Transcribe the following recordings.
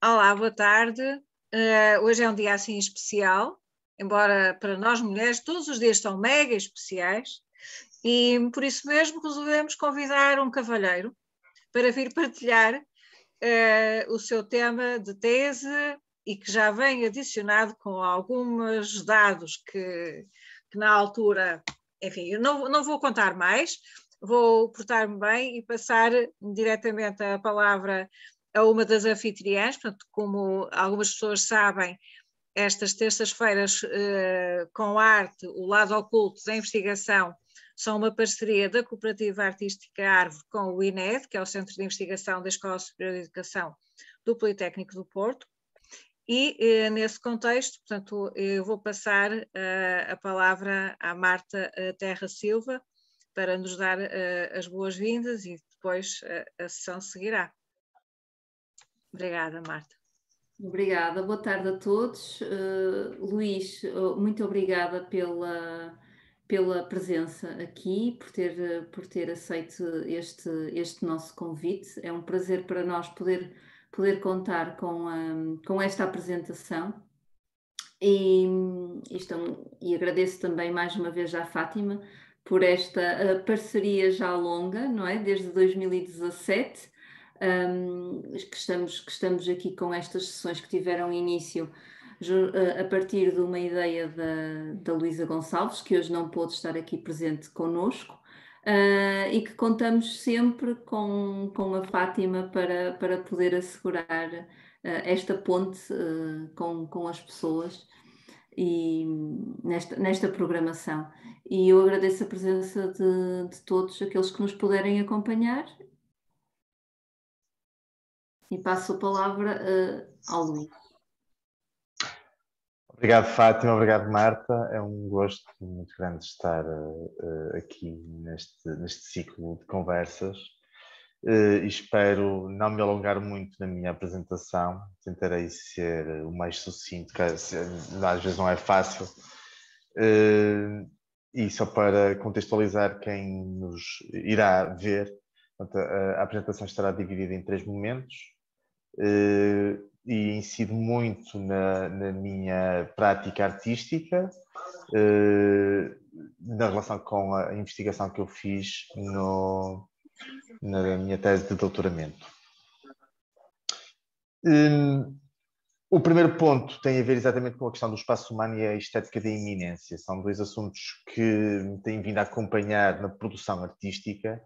Olá, boa tarde. Hoje é um dia assim especial, embora para nós mulheres todos os dias são mega especiais, e por isso mesmo resolvemos convidar um cavalheiro para vir partilhar o seu tema de tese e que já vem adicionado com alguns dados que na altura, enfim, eu não vou contar mais, vou portar-me bem e passar diretamente a palavra a uma das anfitriãs. Portanto, como algumas pessoas sabem, estas terças-feiras com arte, o lado oculto da investigação, são uma parceria da Cooperativa Artística Árvore com o INED, que é o Centro de Investigação da Escola Superior de Educação do Politécnico do Porto, e nesse contexto, portanto, eu vou passar a palavra à Marta Terra Silva para nos dar as boas-vindas e depois a sessão seguirá. Obrigada, Marta. Obrigada, boa tarde a todos. Luís, muito obrigada pela presença aqui, por ter aceito este nosso convite. É um prazer para nós poder contar com esta apresentação. E agradeço também mais uma vez à Fátima por esta parceria já longa, não é? Desde 2017. Que estamos aqui com estas sessões que tiveram início a partir de uma ideia da Luísa Gonçalves, que hoje não pôde estar aqui presente connosco, e que contamos sempre com a Fátima para poder assegurar esta ponte com as pessoas e nesta programação. E eu agradeço a presença de todos aqueles que nos puderem acompanhar. E passo a palavra ao Luís. Obrigado, Fátima. Obrigado, Marta. É um gosto muito grande estar aqui neste ciclo de conversas. E espero não me alongar muito na minha apresentação. Tentarei ser o mais sucinto, que às vezes não é fácil. E só para contextualizar quem nos irá ver, a apresentação estará dividida em 3 momentos. E incido muito na minha prática artística, na relação com a investigação que eu fiz na minha tese de doutoramento. O primeiro ponto tem a ver exatamente com a questão do espaço humano e a estética da iminência. São 2 assuntos que me têm vindo a acompanhar na produção artística.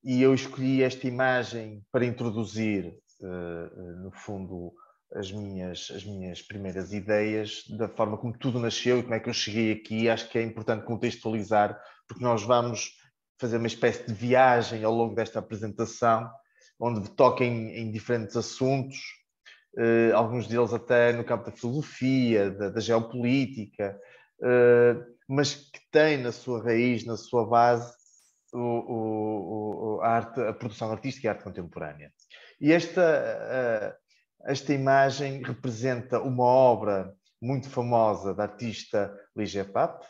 E eu escolhi esta imagem para introduzir, no fundo, as minhas primeiras ideias, da forma como tudo nasceu e como é que eu cheguei aqui. Acho que é importante contextualizar, porque nós vamos fazer uma espécie de viagem ao longo desta apresentação, onde toca em diferentes assuntos, alguns deles até no campo da filosofia, da geopolítica, mas que tem na sua raiz, na sua base, a produção artística e a arte contemporânea. E esta imagem representa uma obra muito famosa da artista Ligia Pape,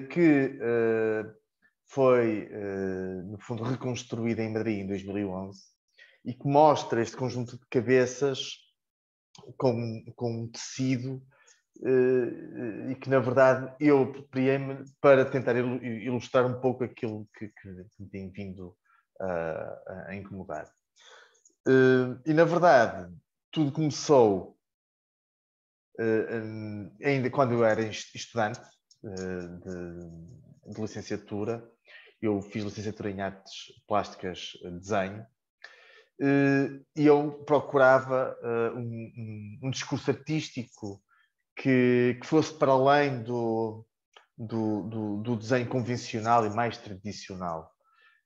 que foi, no fundo, reconstruída em Madrid em 2011 e que mostra este conjunto de cabeças com um tecido e que, na verdade, eu apropriei-me para tentar ilustrar um pouco aquilo que me tem vindo a incomodar. E, na verdade, tudo começou ainda quando eu era estudante de licenciatura. Eu fiz licenciatura em Artes Plásticas, Desenho, e eu procurava um discurso artístico que fosse para além do desenho convencional e mais tradicional.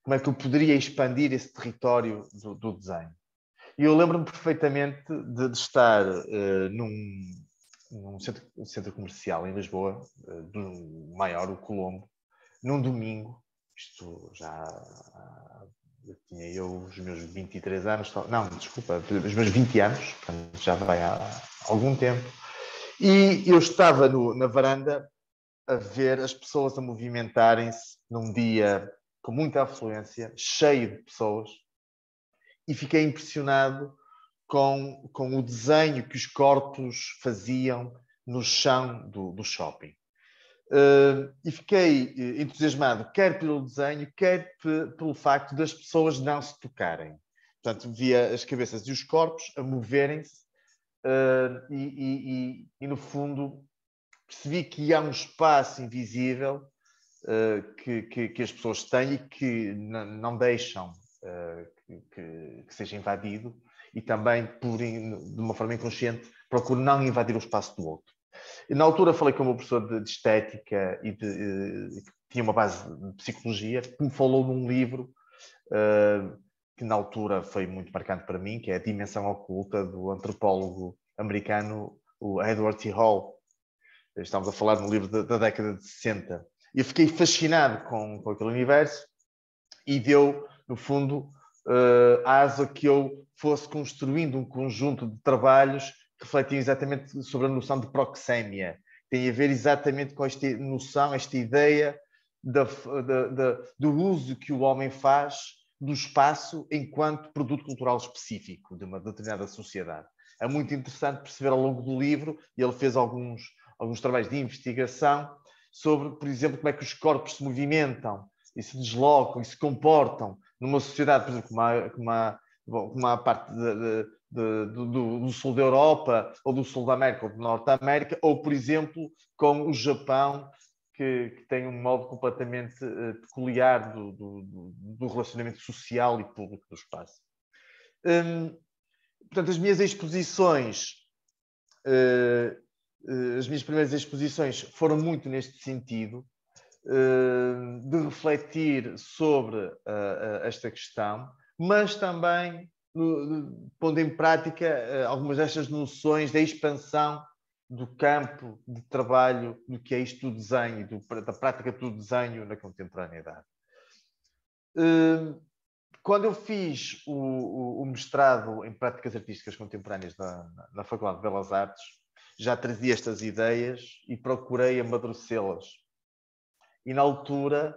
Como é que eu poderia expandir esse território do desenho? E eu lembro-me perfeitamente de estar num centro comercial em Lisboa, do maior, o Colombo, num domingo. Isto já tinha os meus 23 anos, não, desculpa, os meus 20 anos, portanto, já vai há algum tempo. E eu estava na varanda a ver as pessoas a movimentarem-se num dia com muita afluência, cheio de pessoas, e fiquei impressionado com o desenho que os corpos faziam no chão do shopping. E fiquei entusiasmado, quer pelo desenho, quer pelo facto das pessoas não se tocarem. Portanto, via as cabeças e os corpos a moverem-se e, no fundo, percebi que há um espaço invisível que as pessoas têm e que não deixam que seja invadido, e também, de uma forma inconsciente, procuro não invadir o espaço do outro. E, na altura falei com o meu professor de estética e que tinha uma base de psicologia, que me falou num livro que na altura foi muito marcante para mim, que é A Dimensão Oculta, do antropólogo americano, o Edward T. Hall. Estamos a falar de um livro da década de 60. E eu fiquei fascinado com aquele universo e deu, no fundo, asa que eu fosse construindo um conjunto de trabalhos que refletiam exatamente sobre a noção de proxémia. Tem a ver exatamente com esta noção, esta ideia do uso que o homem faz do espaço enquanto produto cultural específico de uma determinada sociedade. É muito interessante perceber ao longo do livro, e ele fez alguns trabalhos de investigação sobre, por exemplo, como é que os corpos se movimentam e se deslocam e se comportam numa sociedade, por exemplo, como a parte do sul da Europa, ou do sul da América, ou do norte da América, ou, por exemplo, com o Japão, que tem um modo completamente peculiar do relacionamento social e público do espaço. Portanto, as minhas primeiras exposições foram muito neste sentido, de refletir sobre esta questão, mas também pondo em prática algumas destas noções da expansão do campo de trabalho do que é isto do desenho, da prática do desenho na contemporaneidade. Quando eu fiz o mestrado em Práticas Artísticas Contemporâneas na Faculdade de Belas Artes, já trazia estas ideias e procurei amadurecê-las. E, na altura,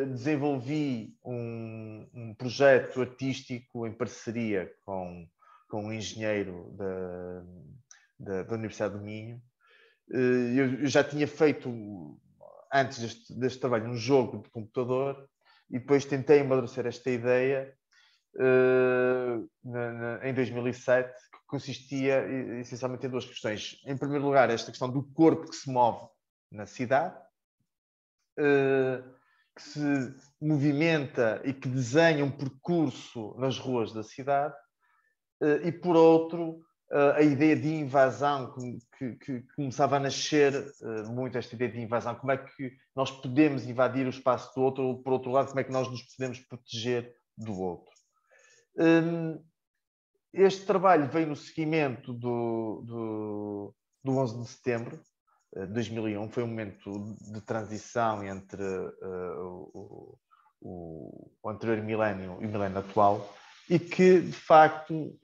desenvolvi um projeto artístico em parceria com um engenheiro da Universidade do Minho. Eu já tinha feito, antes deste trabalho, um jogo de computador, e depois tentei amadurecer esta ideia em 2007, que consistia essencialmente em duas questões. Em primeiro lugar, esta questão do corpo que se move na cidade, que se movimenta e que desenha um percurso nas ruas da cidade, e, por outro, a ideia de invasão, que começava a nascer muito, esta ideia de invasão. Como é que nós podemos invadir o espaço do outro, ou, por outro lado, como é que nós nos podemos proteger do outro. Este trabalho veio no seguimento do 11 de setembro de 2001. Foi um momento de transição entre o anterior milénio e o milénio atual, e que, de facto,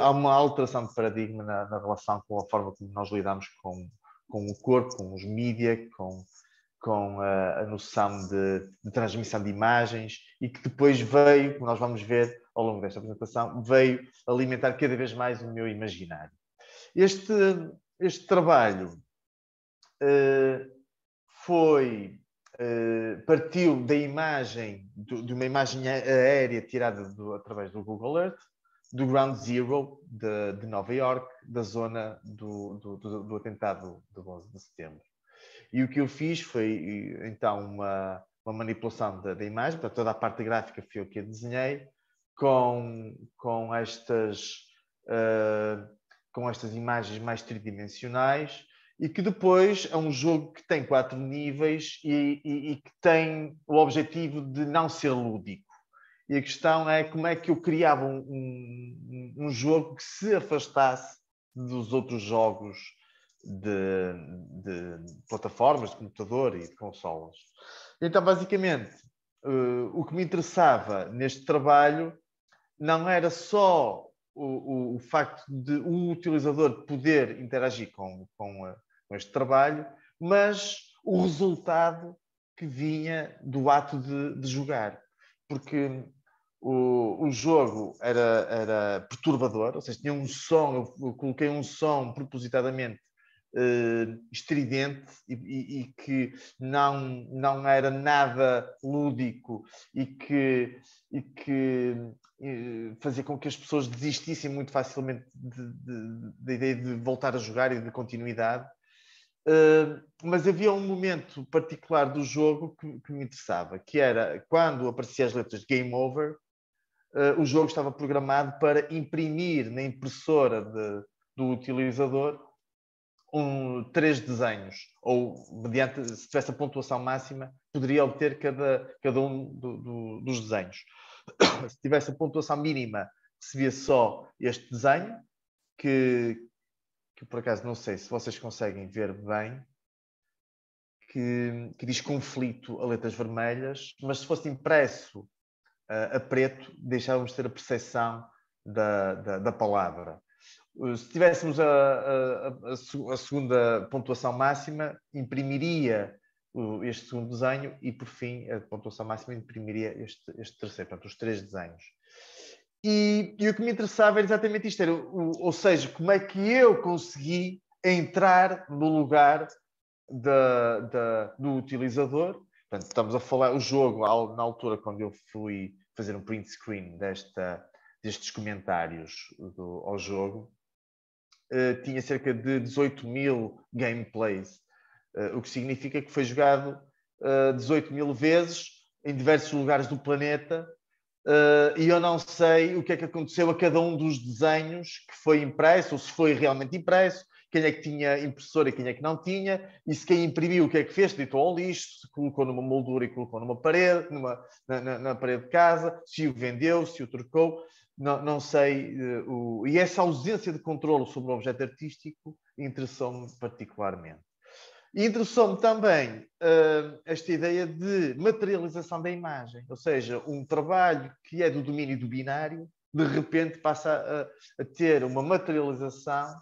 há uma alteração de paradigma na relação com a forma como nós lidamos com o corpo, com os mídia, com a noção de transmissão de imagens, e que depois veio, como nós vamos ver ao longo desta apresentação, veio alimentar cada vez mais o meu imaginário. Este trabalho partiu da imagem, de uma imagem aérea tirada através do Google Earth, do Ground Zero de Nova York, da zona do atentado do 11 de setembro. E o que eu fiz foi, então, uma manipulação da imagem, portanto, toda a parte gráfica foi eu que a desenhei, com estas imagens mais tridimensionais, e que depois é um jogo que tem 4 níveis e que tem o objetivo de não ser lúdico. E a questão é como é que eu criava um jogo que se afastasse dos outros jogos de plataformas, de computador e de consolas. Então, basicamente, o que me interessava neste trabalho não era só o facto de um utilizador poder interagir com este trabalho, mas o resultado que vinha do ato de jogar. Porque O jogo era perturbador, ou seja, tinha um som, eu coloquei um som propositadamente estridente e que não era nada lúdico e que fazia com que as pessoas desistissem muito facilmente da ideia de voltar a jogar e de continuidade. Mas havia um momento particular do jogo que me interessava, que era quando apareciam as letras Game Over, o jogo estava programado para imprimir na impressora do utilizador 3 desenhos, ou mediante, se tivesse a pontuação máxima, poderia obter cada um dos desenhos. Se tivesse a pontuação mínima, recebia só este desenho, que por acaso não sei se vocês conseguem ver bem, que diz conflito a letras vermelhas, mas se fosse impresso a preto, deixávamos de ter a percepção da palavra. Se tivéssemos a segunda pontuação máxima, imprimiria este segundo desenho e, por fim, a pontuação máxima imprimiria este terceiro, portanto, os 3 desenhos. E o que me interessava era exatamente isto, ou seja, como é que eu consegui entrar no lugar do utilizador. Portanto, estamos a falar, o jogo, na altura, quando eu fui fazer um print screen destes comentários ao jogo, tinha cerca de 18.000 gameplays, o que significa que foi jogado 18.000 vezes em diversos lugares do planeta, e eu não sei o que é que aconteceu a cada um dos desenhos que foi impresso, ou se foi realmente impresso, quem é que tinha impressora e quem é que não tinha, e se quem imprimiu o que é que fez, deitou ao lixo, se colocou numa moldura e colocou numa parede, na parede de casa, se o vendeu, se o trocou, não sei. E essa ausência de controle sobre o objeto artístico interessou-me particularmente. E interessou-me também esta ideia de materialização da imagem, ou seja, um trabalho que é do domínio do binário, de repente passa a ter uma materialização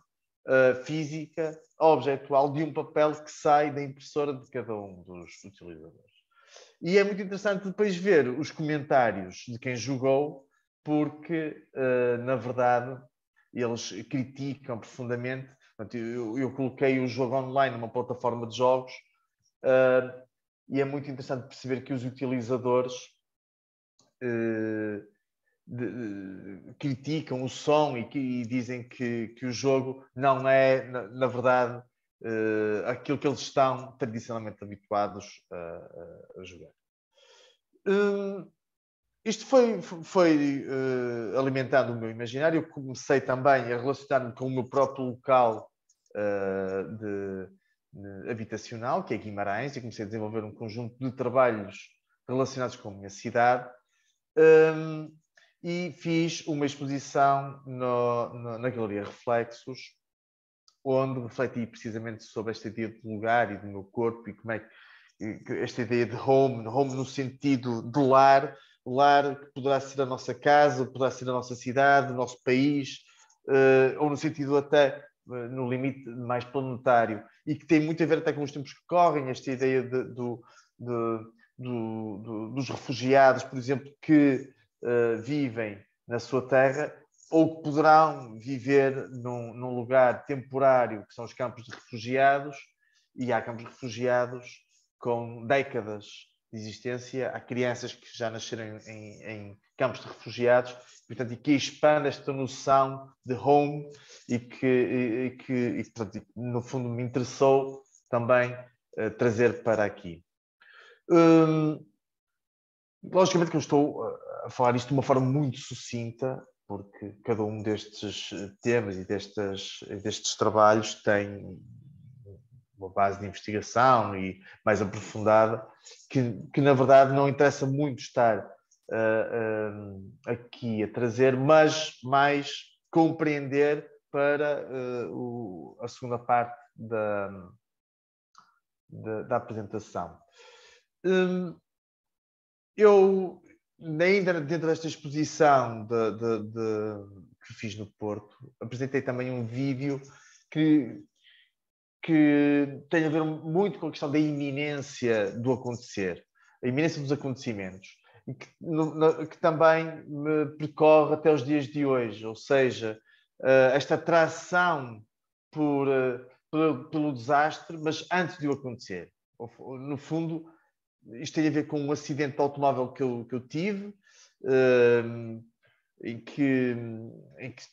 física, objetual, de um papel que sai da impressora de cada um dos utilizadores. E é muito interessante depois ver os comentários de quem jogou, porque, na verdade, eles criticam profundamente. Portanto, eu coloquei o jogo online numa plataforma de jogos e é muito interessante perceber que os utilizadores criticam o som e dizem que o jogo não é, na verdade, aquilo que eles estão tradicionalmente habituados a jogar. Isto foi alimentando o meu imaginário. Eu comecei também a relacionar-me com o meu próprio local habitacional, que é Guimarães, e comecei a desenvolver um conjunto de trabalhos relacionados com a minha cidade. E fiz uma exposição na Galeria Reflexos, onde refleti precisamente sobre esta ideia de lugar e do meu corpo e como é que esta ideia de home no sentido de lar que poderá ser a nossa casa, poderá ser a nossa cidade, o nosso país, ou no sentido até no limite mais planetário, e que tem muito a ver até com os tempos que correm, esta ideia dos refugiados, por exemplo, que vivem na sua terra ou que poderão viver num lugar temporário, que são os campos de refugiados, e há campos de refugiados com décadas de existência, há crianças que já nasceram em campos de refugiados, portanto, e que expande esta noção de home e que portanto, no fundo, me interessou também trazer para aqui. Logicamente que eu estou a falar isto de uma forma muito sucinta, porque cada um destes temas e destes trabalhos tem uma base de investigação e mais aprofundada, que na verdade não interessa muito estar aqui a trazer, mas mais compreender para a segunda parte da apresentação. Eu, ainda dentro desta exposição que fiz no Porto, apresentei também um vídeo que tem a ver muito com a questão da iminência do acontecer, a iminência dos acontecimentos. e que também me percorre até os dias de hoje, ou seja, esta atração pelo desastre, mas antes de o acontecer. No fundo, isto tem a ver com um acidente de automóvel que eu tive, em que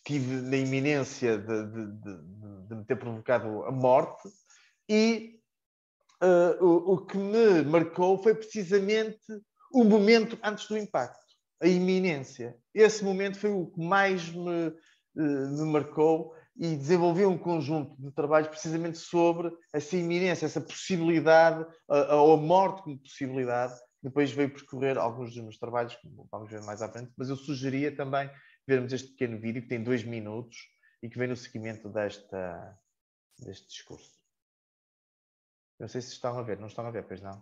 tive na iminência de me ter provocado a morte, e o que me marcou foi precisamente o momento antes do impacto, a iminência. Esse momento foi o que mais me marcou, e desenvolvi um conjunto de trabalhos precisamente sobre essa iminência, essa possibilidade, ou a morte como possibilidade. Depois veio percorrer alguns dos meus trabalhos, que vamos ver mais à frente, mas eu sugeria também vermos este pequeno vídeo, que tem 2 minutos, e que vem no seguimento deste discurso. Não sei se estão a ver, não estão a ver, pois não?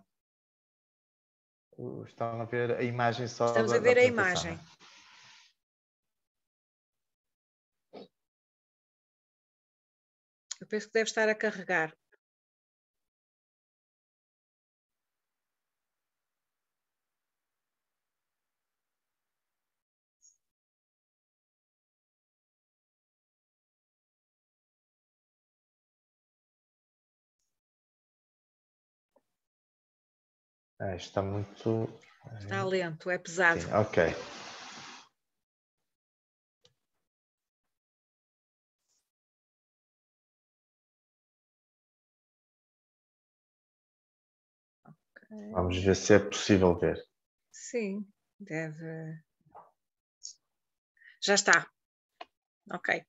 Estão a ver a imagem só Estamos a ver a imagem. Eu penso que deve estar a carregar. Está muito... Está lento, é pesado. Sim, ok. Vamos ver se é possível ver. Sim, deve. Já está. Ok.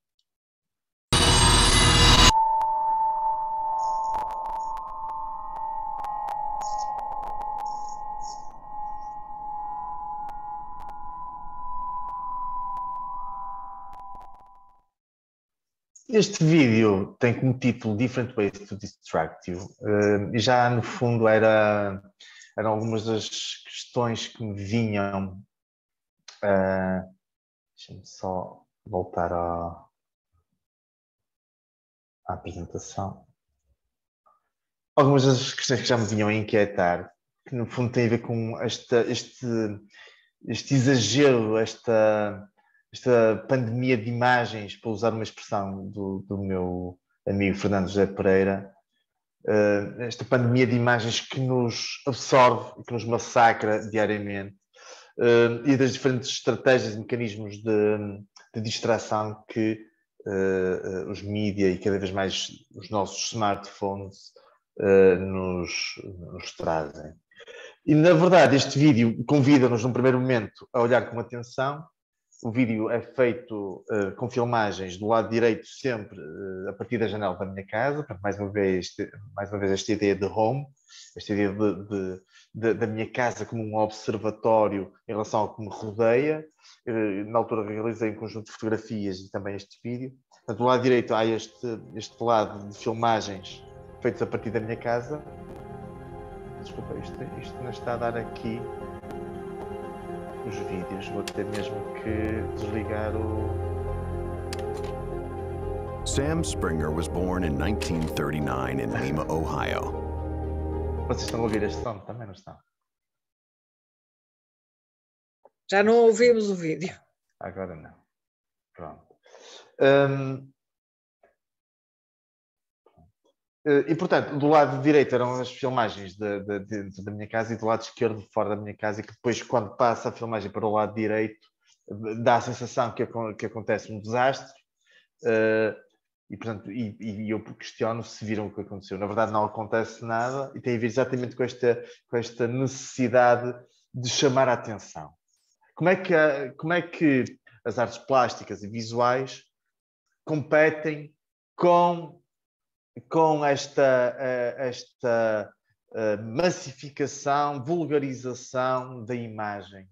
Este vídeo tem como título Different Ways to Distract You, e já no fundo eram algumas das questões que me vinham. Deixa-me só voltar à apresentação. Algumas das questões que já me vinham a inquietar, que no fundo têm a ver com este exagero, esta pandemia de imagens, para usar uma expressão do meu amigo Fernando José Pereira, esta pandemia de imagens que nos absorve e que nos massacra diariamente, e das diferentes estratégias e mecanismos de distração que os mídia e cada vez mais os nossos smartphones nos trazem. E, na verdade, este vídeo convida-nos, num primeiro momento, a olhar com atenção. O vídeo é feito com filmagens do lado direito, sempre a partir da janela da minha casa. Mais uma vez esta ideia de home, esta ideia da minha casa como um observatório em relação ao que me rodeia. Na altura realizei um conjunto de fotografias e também este vídeo. Do lado direito há este lado de filmagens feitos a partir da minha casa. Desculpa, isto não está a dar aqui os vídeos. Vou ter mesmo que desligar o... Sam Springer was born in 1939 in Lima, Ohio. Vocês estão a ouvir este som? Também não estão? Já não ouvimos o vídeo. Agora não. Pronto. E, portanto, do lado direito eram as filmagens dentro da minha casa, e do lado esquerdo, fora da minha casa, e que depois, quando passa a filmagem para o lado direito, dá a sensação que acontece um desastre. E, portanto, eu questiono se viram o que aconteceu. Na verdade, não acontece nada, e tem a ver exatamente com esta necessidade de chamar a atenção. Como é que as artes plásticas e visuais competem com esta massificação, vulgarização da imagem?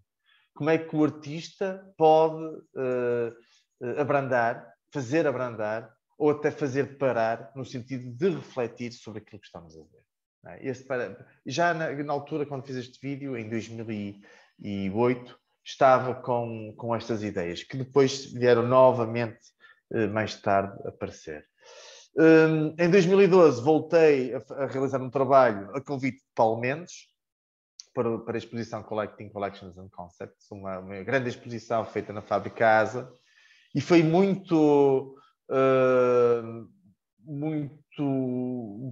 Como é que o artista pode fazer abrandar, ou até fazer parar, no sentido de refletir sobre aquilo que estamos a ver? Já na altura, quando fiz este vídeo, em 2008, estava com estas ideias, que depois vieram novamente, mais tarde, aparecer. Em 2012 voltei a realizar um trabalho a convite de Paulo Mendes, para a exposição Collecting Collections and Concepts, uma grande exposição feita na Fábrica ASA, e foi muito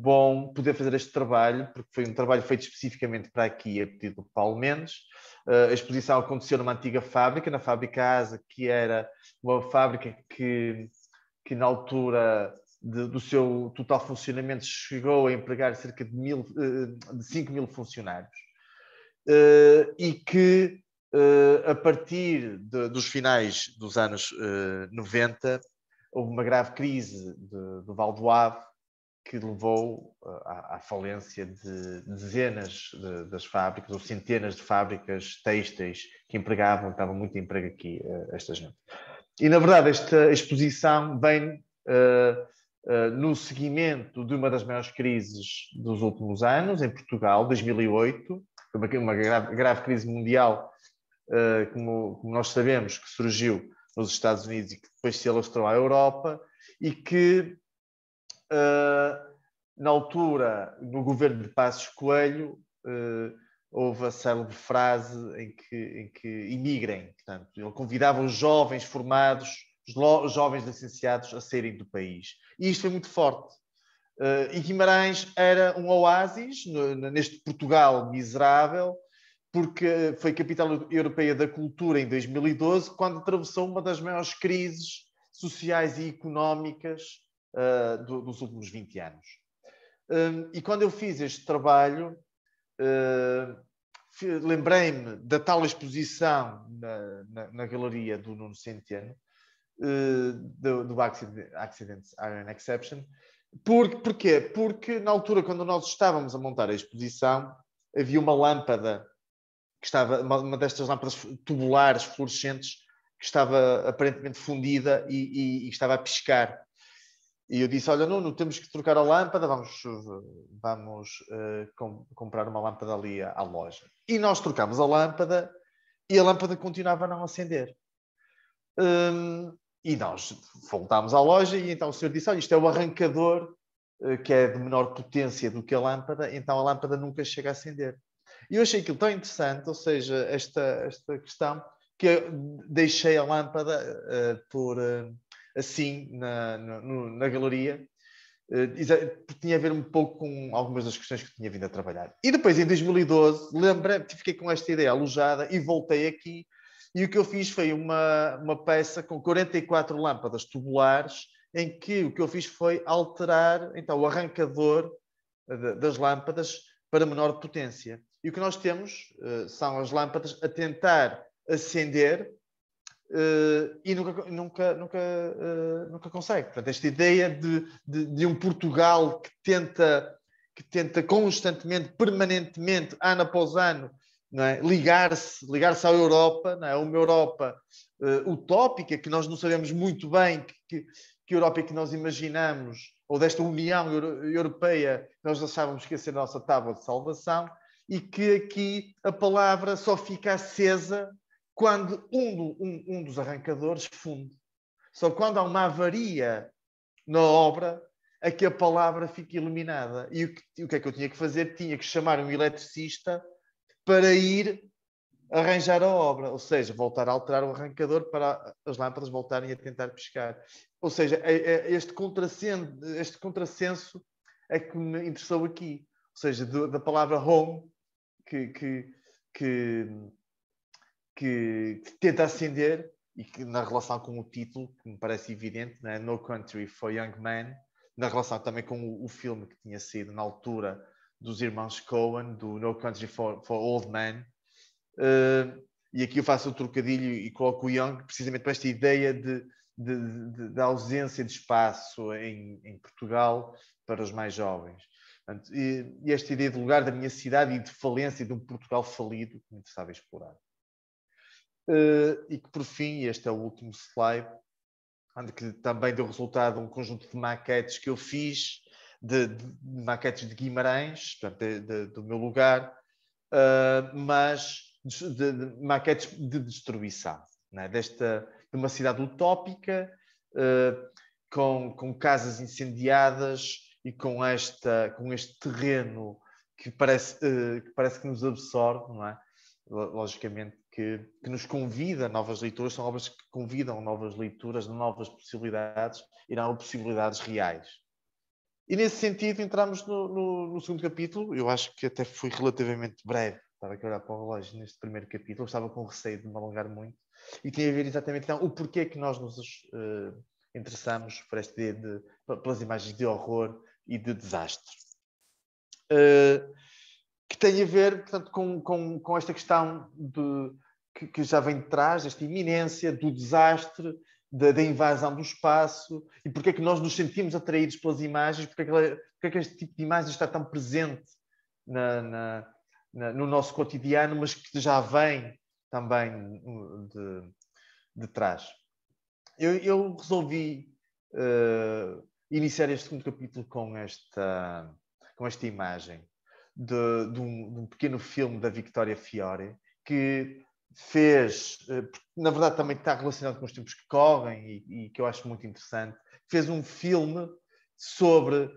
bom poder fazer este trabalho, porque foi um trabalho feito especificamente para aqui, a pedido do Paulo Mendes. A exposição aconteceu numa antiga fábrica, na Fábrica ASA, que era uma fábrica que na altura do seu total funcionamento chegou a empregar cerca de 5.000 funcionários. E que, a partir dos finais dos anos 90, houve uma grave crise do Val do Ave, que levou à falência de dezenas das fábricas, ou centenas de fábricas têxteis que davam muito emprego aqui a esta gente. E, na verdade, esta exposição vem no seguimento de uma das maiores crises dos últimos anos, em Portugal, 2008, uma grave crise mundial, como nós sabemos, que surgiu nos Estados Unidos e que depois se alastrou à Europa, e que, na altura, no governo de Passos Coelho, houve a célebre frase em que imigrem. Portanto, ele convidava os jovens formados, os jovens licenciados a saírem do país. E isto foi muito forte. E Guimarães era um oásis neste Portugal miserável, porque foi capital europeia da cultura em 2012, quando atravessou uma das maiores crises sociais e económicas dos últimos 20 anos. E quando eu fiz este trabalho, lembrei-me da tal exposição na galeria do Nuno Centeno, do Accidents Are an Exception. Porquê? Porque na altura, quando nós estávamos a montar a exposição, havia uma lâmpada, uma destas lâmpadas tubulares, fluorescentes, que estava aparentemente fundida e estava a piscar. E eu disse, olha, Nuno, temos que trocar a lâmpada, vamos comprar uma lâmpada ali à loja. E nós trocámos a lâmpada e a lâmpada continuava a não acender. E nós voltámos à loja e então o senhor disse, olha, isto é o arrancador, que é de menor potência do que a lâmpada, então a lâmpada nunca chega a acender. E eu achei aquilo tão interessante, ou seja, esta questão, que eu deixei a lâmpada assim na galeria, porque tinha a ver um pouco com algumas das questões que tinha vindo a trabalhar. E depois, em 2012, fiquei com esta ideia alojada e voltei aqui, e o que eu fiz foi uma peça com 44 lâmpadas tubulares, em que o que eu fiz foi alterar então, o arrancador das lâmpadas para menor potência. E o que nós temos são as lâmpadas a tentar acender e nunca consegue. Portanto, esta ideia de um Portugal que tenta constantemente, permanentemente, ano após ano, não é? ligar-se à Europa, não é? Uma Europa utópica, que nós não sabemos muito bem que Europa é que nós imaginamos, ou desta União Europeia, nós achávamos que ia ser a nossa tábua de salvação, e que aqui a palavra só fica acesa quando um dos arrancadores funde. Só quando há uma avaria na obra é que a palavra fica iluminada. E o que é que eu tinha que fazer? Tinha que chamar um eletricista para ir arranjar a obra, ou seja, voltar a alterar o arrancador para as lâmpadas voltarem a tentar piscar. Ou seja, este contrassenso é que me interessou aqui. Ou seja, da palavra home, que tenta acender, e que na relação com o título, que me parece evidente, né? No Country for Young Men, na relação também com o filme que tinha sido na altura dos irmãos Coen, do No Country for Old Men. E aqui eu faço o trocadilho e coloco o Young precisamente para esta ideia da ausência de espaço em Portugal para os mais jovens. Portanto, e esta ideia de lugar da minha cidade e de falência de um Portugal falido que me interessava explorar. E que, por fim, este é o último slide, onde que também deu resultado um conjunto de maquetes que eu fiz, de maquetes de Guimarães, portanto, do meu lugar, mas de maquetes de destruição, né? De uma cidade utópica, com casas incendiadas e com este terreno que parece que nos absorve, não é? Logicamente que nos convida a novas leituras, são obras que convidam a novas leituras, a novas possibilidades e não a possibilidades reais. E nesse sentido entramos no segundo capítulo. Eu acho que até fui relativamente breve, estava aqui a olhar para o relógio neste primeiro capítulo, estava com receio de me alongar muito, e tinha a ver exatamente então o porquê que nós nos interessamos por esta ideia pelas imagens de horror e de desastre. Que tem a ver, portanto, com esta questão que já vem de trás, esta iminência do desastre, da invasão do espaço, e porque é que nós nos sentimos atraídos pelas imagens, porque é que este tipo de imagem está tão presente no nosso cotidiano, mas que já vem também de trás. Eu resolvi iniciar este segundo capítulo com esta imagem de um pequeno filme da Victoria Fiore, que fez, na verdade também está relacionado com os tempos que correm e que eu acho muito interessante, fez um filme sobre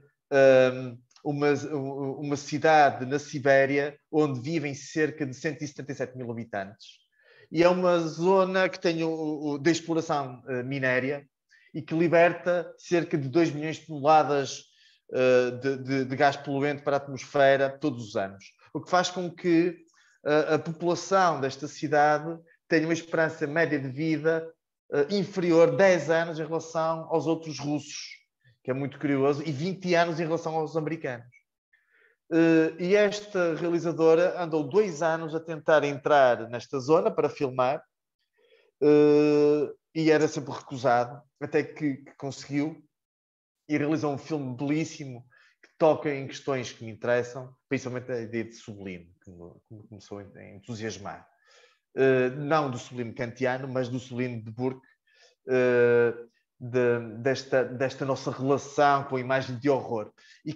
uma cidade na Sibéria onde vivem cerca de 177 mil habitantes, e é uma zona que tem de exploração minéria e que liberta cerca de 2 milhões de toneladas de gás poluente para a atmosfera todos os anos, o que faz com que a população desta cidade tenha uma esperança média de vida inferior 10 anos em relação aos outros russos, que é muito curioso, e 20 anos em relação aos americanos. E esta realizadora andou 2 anos a tentar entrar nesta zona para filmar, e era sempre recusado, até que conseguiu, e realizou um filme belíssimo que toca em questões que me interessam, principalmente a ideia de sublime, que me começou a entusiasmar. Não do sublime kantiano, mas do sublime de Burke, desta nossa relação com a imagem de horror. E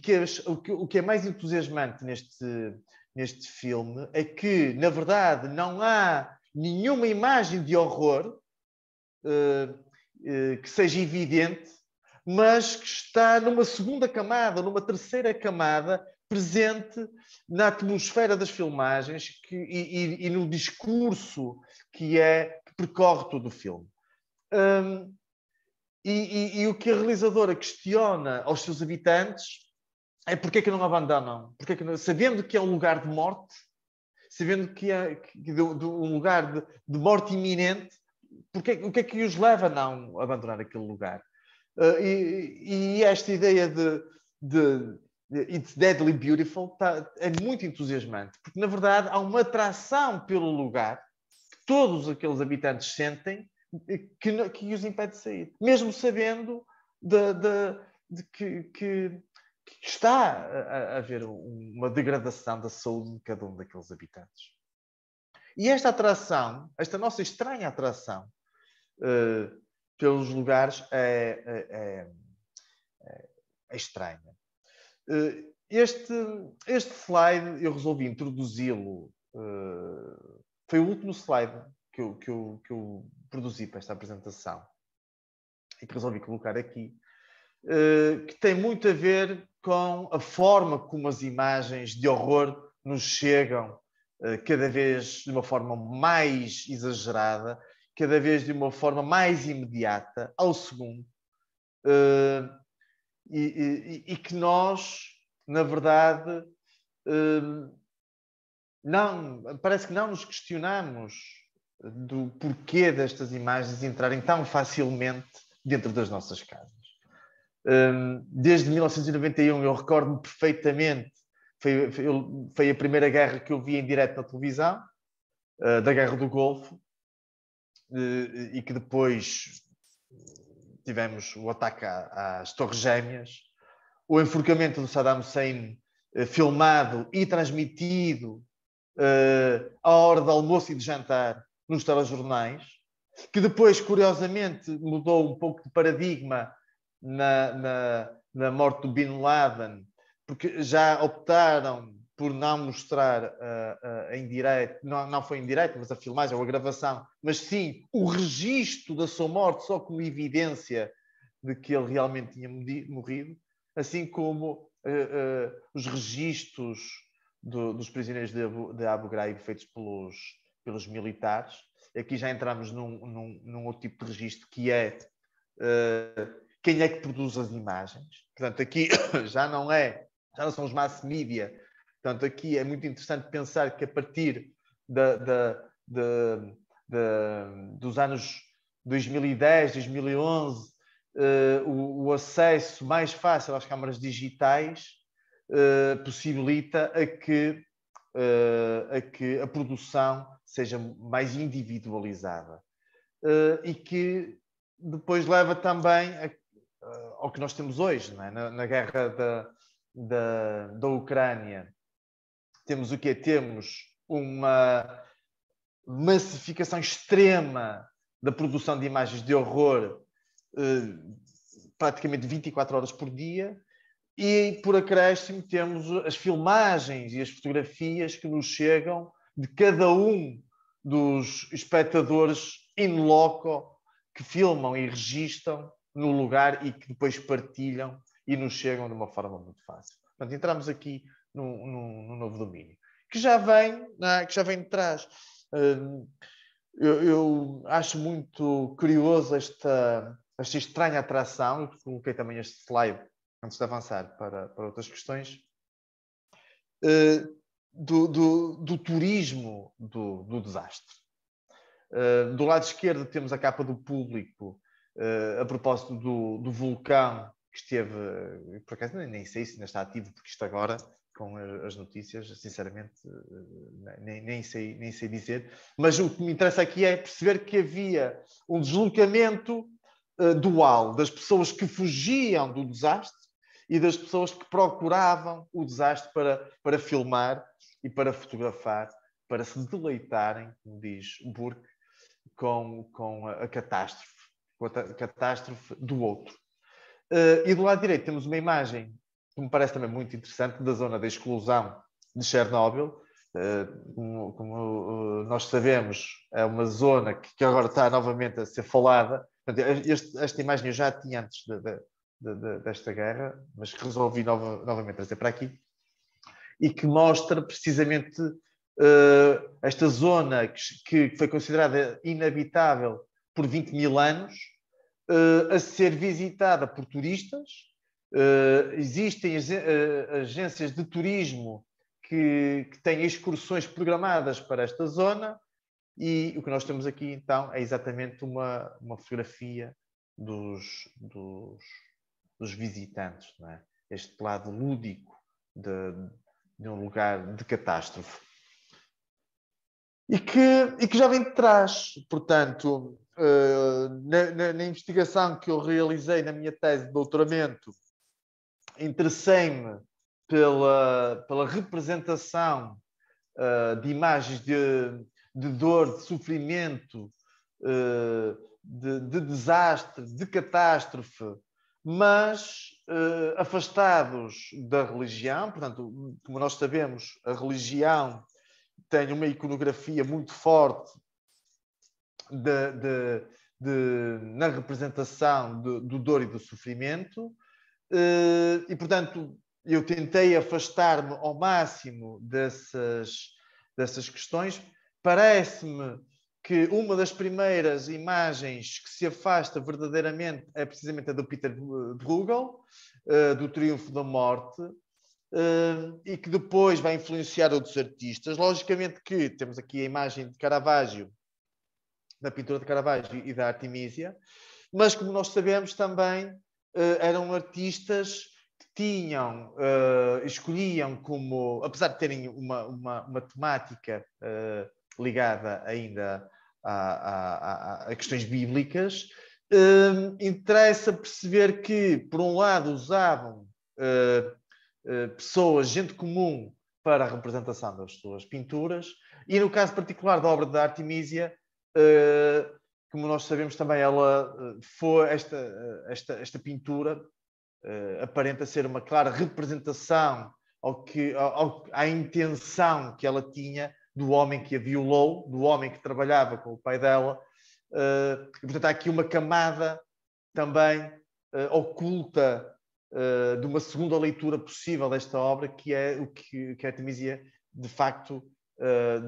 o que é mais entusiasmante neste filme é que, na verdade, não há nenhuma imagem de horror que seja evidente, mas que está numa segunda camada, numa terceira camada, presente na atmosfera das filmagens e no discurso que percorre todo o filme. E o que a realizadora questiona aos seus habitantes é porque é que não abandonam, sabendo que é um lugar de morte, sabendo que é um lugar de morte iminente, o que é que os leva a não abandonar aquele lugar? E esta ideia de It's Deadly Beautiful é muito entusiasmante, porque na verdade há uma atração pelo lugar que todos aqueles habitantes sentem que os impede de sair, mesmo sabendo que está a haver uma degradação da saúde de cada um daqueles habitantes. E esta atração, esta nossa estranha atração pelos lugares é estranha. Este slide eu resolvi introduzi-lo, foi o último slide que eu produzi para esta apresentação e que resolvi colocar aqui, que tem muito a ver com a forma como as imagens de horror nos chegam, cada vez de uma forma mais exagerada, cada vez de uma forma mais imediata, ao segundo, e que nós, na verdade, parece que não nos questionamos do porquê destas imagens entrarem tão facilmente dentro das nossas casas. Desde 1991, eu recordo-me perfeitamente, foi a primeira guerra que eu vi em direto na televisão, da Guerra do Golfo, e que depois tivemos o ataque às Torres Gêmeas, o enforcamento do Saddam Hussein, filmado e transmitido à hora de almoço e de jantar nos telejornais, que depois, curiosamente, mudou um pouco de paradigma na morte do Bin Laden, porque já optaram por não mostrar em direto, não foi em direto, mas a filmagem ou a gravação, mas sim o registro da sua morte, só como evidência de que ele realmente tinha morrido, assim como os registros dos prisioneiros de Abu Ghraib feitos pelos militares. Aqui já entramos num outro tipo de registro, que é quem é que produz as imagens. Portanto, aqui já não são os mass media. Portanto, aqui é muito interessante pensar que a partir dos anos 2010, 2011, o acesso mais fácil às câmaras digitais possibilita a que a produção seja mais individualizada e que depois leva também ao que nós temos hoje, não é? Na guerra da Ucrânia. Temos o quê? Temos uma massificação extrema da produção de imagens de horror praticamente 24 horas por dia, e por acréscimo temos as filmagens e as fotografias que nos chegam de cada um dos espectadores in loco que filmam e registram no lugar e que depois partilham e nos chegam de uma forma muito fácil. Portanto, entramos aqui num novo domínio, que já vem de trás. Eu acho muito curioso esta estranha atração. Eu coloquei também este slide antes de avançar para outras questões, do turismo do desastre. Do lado esquerdo temos a capa do Público a propósito do vulcão que esteve, por acaso nem sei se ainda está ativo, porque isto agora, com as notícias, sinceramente, nem sei dizer. Mas o que me interessa aqui é perceber que havia um deslocamento dual das pessoas que fugiam do desastre e das pessoas que procuravam o desastre para filmar e para fotografar, para se deleitarem, como diz Burke, com a catástrofe do outro. E do lado direito temos uma imagem que me parece também muito interessante, da zona da exclusão de Chernobyl. Como nós sabemos, é uma zona que agora está novamente a ser falada. Esta imagem eu já tinha antes desta guerra, mas resolvi novamente trazer para aqui, e que mostra precisamente esta zona que foi considerada inabitável por 20 mil anos, a ser visitada por turistas. Existem agências de turismo que têm excursões programadas para esta zona, e o que nós temos aqui então é exatamente uma fotografia dos visitantes, não é? Este lado lúdico de um lugar de catástrofe. E que já vem de trás. Portanto, na investigação que eu realizei na minha tese de doutoramento, interessei-me pela representação de imagens de dor, de sofrimento, de desastre, de catástrofe, mas afastados da religião. Portanto, como nós sabemos, a religião tem uma iconografia muito forte na representação do dor e do sofrimento, e, portanto, eu tentei afastar-me ao máximo dessas questões. Parece-me que uma das primeiras imagens que se afasta verdadeiramente é precisamente a do Peter Bruegel, do Triunfo da Morte, e que depois vai influenciar outros artistas. Logicamente que temos aqui a imagem de Caravaggio, da pintura de Caravaggio e da Artemisia, mas, como nós sabemos, também eram artistas que escolhiam como, apesar de terem uma temática ligada ainda a questões bíblicas, interessa perceber que, por um lado, usavam pessoas, gente comum, para a representação das suas pinturas, e no caso particular da obra da Artemisia, como nós sabemos também, ela foi esta pintura aparenta ser uma clara representação à intenção que ela tinha do homem que a violou, do homem que trabalhava com o pai dela. E, portanto, há aqui uma camada também oculta de uma segunda leitura possível desta obra, que é o que a Artemisia, de facto,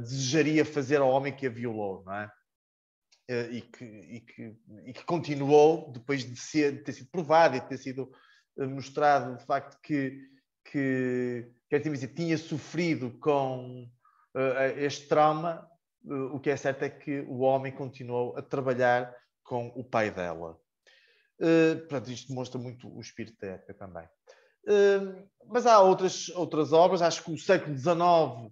desejaria fazer ao homem que a violou, não é? E que continuou, depois de ter sido provado e de ter sido mostrado, de facto, que a Artemisia tinha sofrido com este trauma. O que é certo é que o homem continuou a trabalhar com o pai dela. Portanto, isto demonstra muito o espírito da época também. Mas há outras obras. Acho que o século XIX,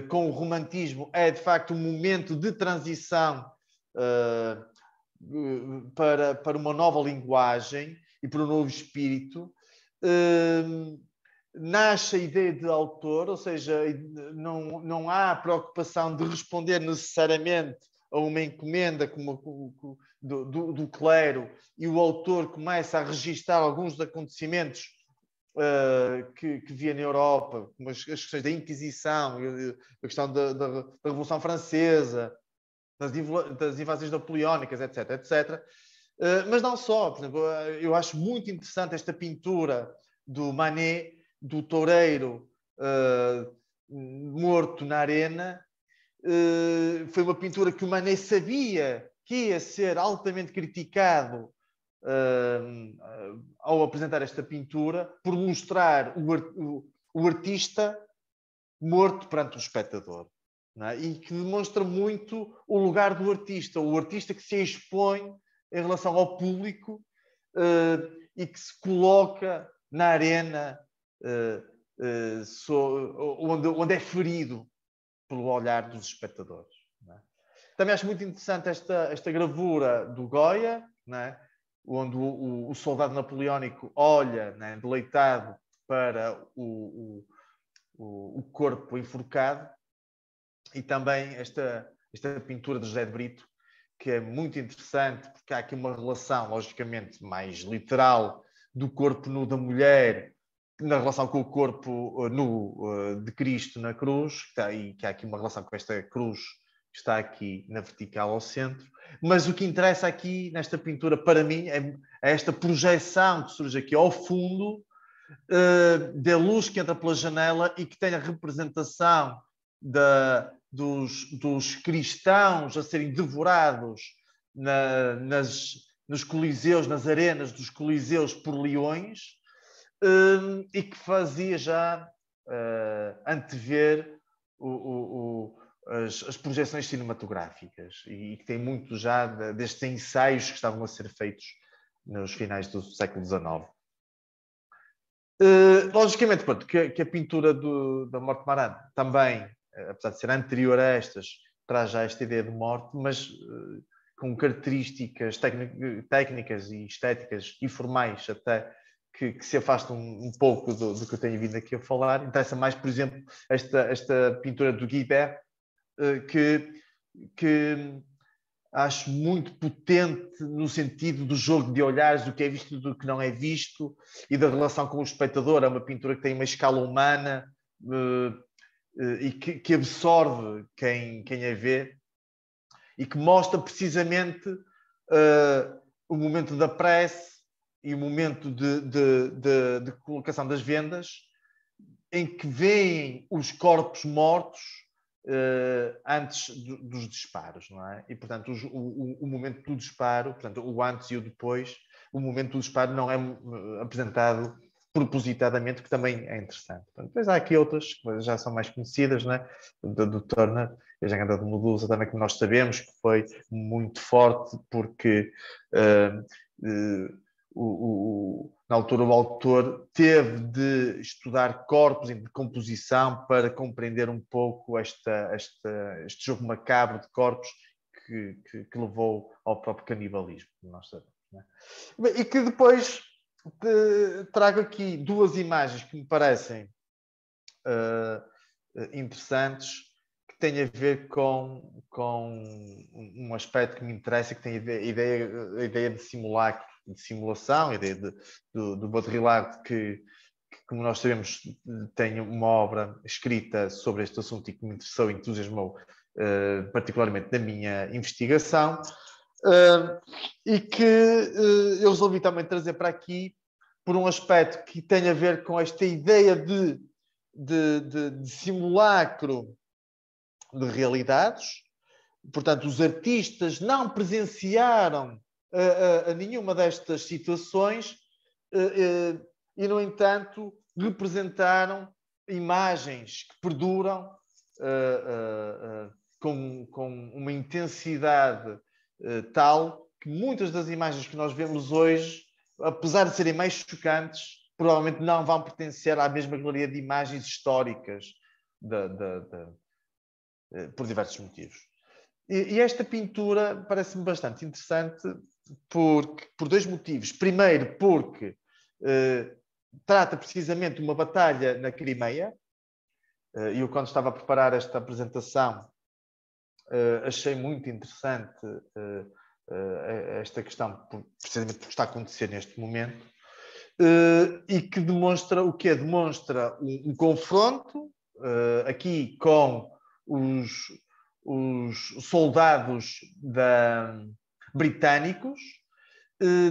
com o romantismo, é de facto um momento de transição para uma nova linguagem e para um novo espírito. Nasce a ideia de autor, ou seja, não há preocupação de responder necessariamente a uma encomenda do clero, e o autor começa a registar alguns dos acontecimentos que via na Europa, como as questões da Inquisição, a questão da Revolução Francesa, das invasões napoleónicas, etc, etc. Mas não só. Por exemplo, eu acho muito interessante esta pintura do Manet, do toureiro morto na arena. Foi uma pintura que o Manet sabia que ia ser altamente criticado ao apresentar esta pintura, por mostrar o artista morto perante o espectador, não é? E que demonstra muito o lugar do artista, o artista que se expõe em relação ao público e que se coloca na arena onde é ferido pelo olhar dos espectadores, não é? Também acho muito interessante esta gravura do Goya, não é? Onde o soldado napoleónico olha, não é, deleitado para o corpo enforcado, e também esta pintura de José de Brito, que é muito interessante, porque há aqui uma relação, logicamente, mais literal do corpo nu da mulher na relação com o corpo nu de Cristo na cruz, e que há aqui uma relação com esta cruz que está aqui na vertical ao centro. Mas o que interessa aqui nesta pintura, para mim, é esta projeção que surge aqui ao fundo, da luz que entra pela janela e que tem a representação dos cristãos a serem devorados nos coliseus, nas arenas dos coliseus por leões, e que fazia já antever as projeções cinematográficas, e que tem muito já destes ensaios que estavam a ser feitos nos finais do século XIX. Logicamente, pronto, que a pintura da morte de Marat também, apesar de ser anterior a estas, traz já esta ideia de morte, mas com características técnicas e estéticas e formais até, que se afastam um pouco do que eu tenho vindo aqui a falar. Interessa mais, por exemplo, esta pintura do Guibert, que acho muito potente no sentido do jogo de olhares, do que é visto e do que não é visto, e da relação com o espectador. É uma pintura que tem uma escala humana e que absorve quem a vê, e que mostra precisamente o momento da prece e o momento de colocação das vendas, em que veem os corpos mortos antes dos disparos, não é? E, portanto, o momento do disparo, portanto, o antes e o depois, o momento do disparo não é apresentado propositadamente, que também é interessante. Portanto, depois há aqui outras que já são mais conhecidas, não é? Do Turner, a Jangada de Medusa, também, que nós sabemos que foi muito forte, porque na altura o autor teve de estudar corpos em decomposição para compreender um pouco este jogo macabro de corpos que levou ao próprio canibalismo, nós sabemos, não é? E que depois trago aqui duas imagens que me parecem interessantes, que têm a ver com um aspecto que me interessa, que tem a ideia de simulacro, de simulação, a ideia do Baudrillard, que, como nós sabemos, tem uma obra escrita sobre este assunto e que me interessou e entusiasmou particularmente na minha investigação, e que eu resolvi também trazer para aqui por um aspecto que tem a ver com esta ideia de simulacro de realidades. Portanto, os artistas não presenciaram a nenhuma destas situações e, no entanto, representaram imagens que perduram com uma intensidade tal que muitas das imagens que nós vemos hoje, apesar de serem mais chocantes, provavelmente não vão pertencer à mesma galeria de imagens históricas por diversos motivos. E esta pintura parece-me bastante interessante por dois motivos. Primeiro, porque trata precisamente de uma batalha na Crimeia. Eu, quando estava a preparar esta apresentação, achei muito interessante esta questão, precisamente porque está a acontecer neste momento, e que demonstra o quê? Demonstra um confronto aqui com os soldados britânicos,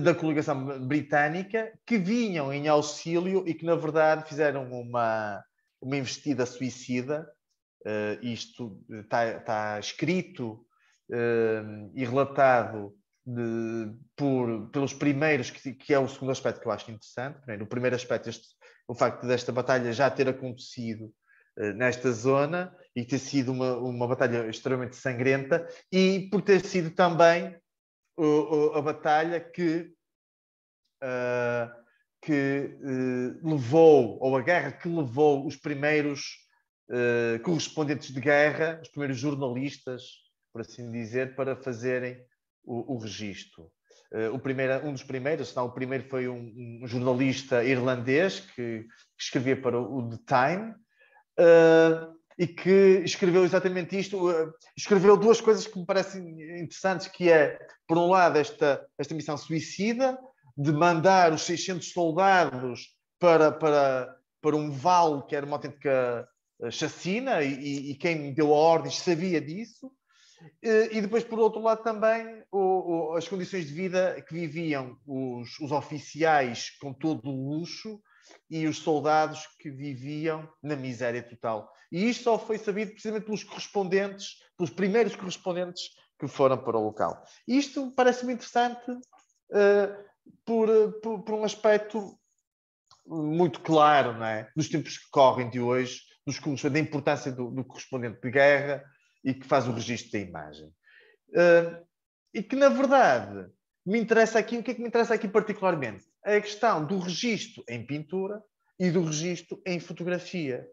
da coligação britânica, que vinham em auxílio e que, na verdade, fizeram uma investida suicida. Isto está escrito e relatado pelos primeiros, que é o segundo aspecto que eu acho interessante. O primeiro aspecto, o facto desta batalha já ter acontecido nesta zona e ter sido uma batalha extremamente sangrenta, e por ter sido também a batalha que levou, ou a guerra que levou os primeiros correspondentes de guerra, os primeiros jornalistas, por assim dizer, para fazerem o registro. Um dos primeiros, se não o primeiro, foi um jornalista irlandês que escrevia para o The Time, e que escreveu exatamente isto. Escreveu duas coisas que me parecem interessantes, que é, por um lado, esta missão suicida, de mandar os 600 soldados para um vale que era uma autêntica chacina, e quem deu a ordem sabia disso. E depois, por outro lado, também as condições de vida que viviam os oficiais com todo o luxo e os soldados que viviam na miséria total. E isto só foi sabido precisamente pelos primeiros correspondentes que foram para o local. E isto parece-me interessante por um aspecto muito claro, não é? Nos tempos que correm de hoje, da importância do correspondente de guerra e que faz o registro da imagem. E que, na verdade, me interessa aqui, o que é que me interessa aqui particularmente? A questão do registro em pintura e do registro em fotografia.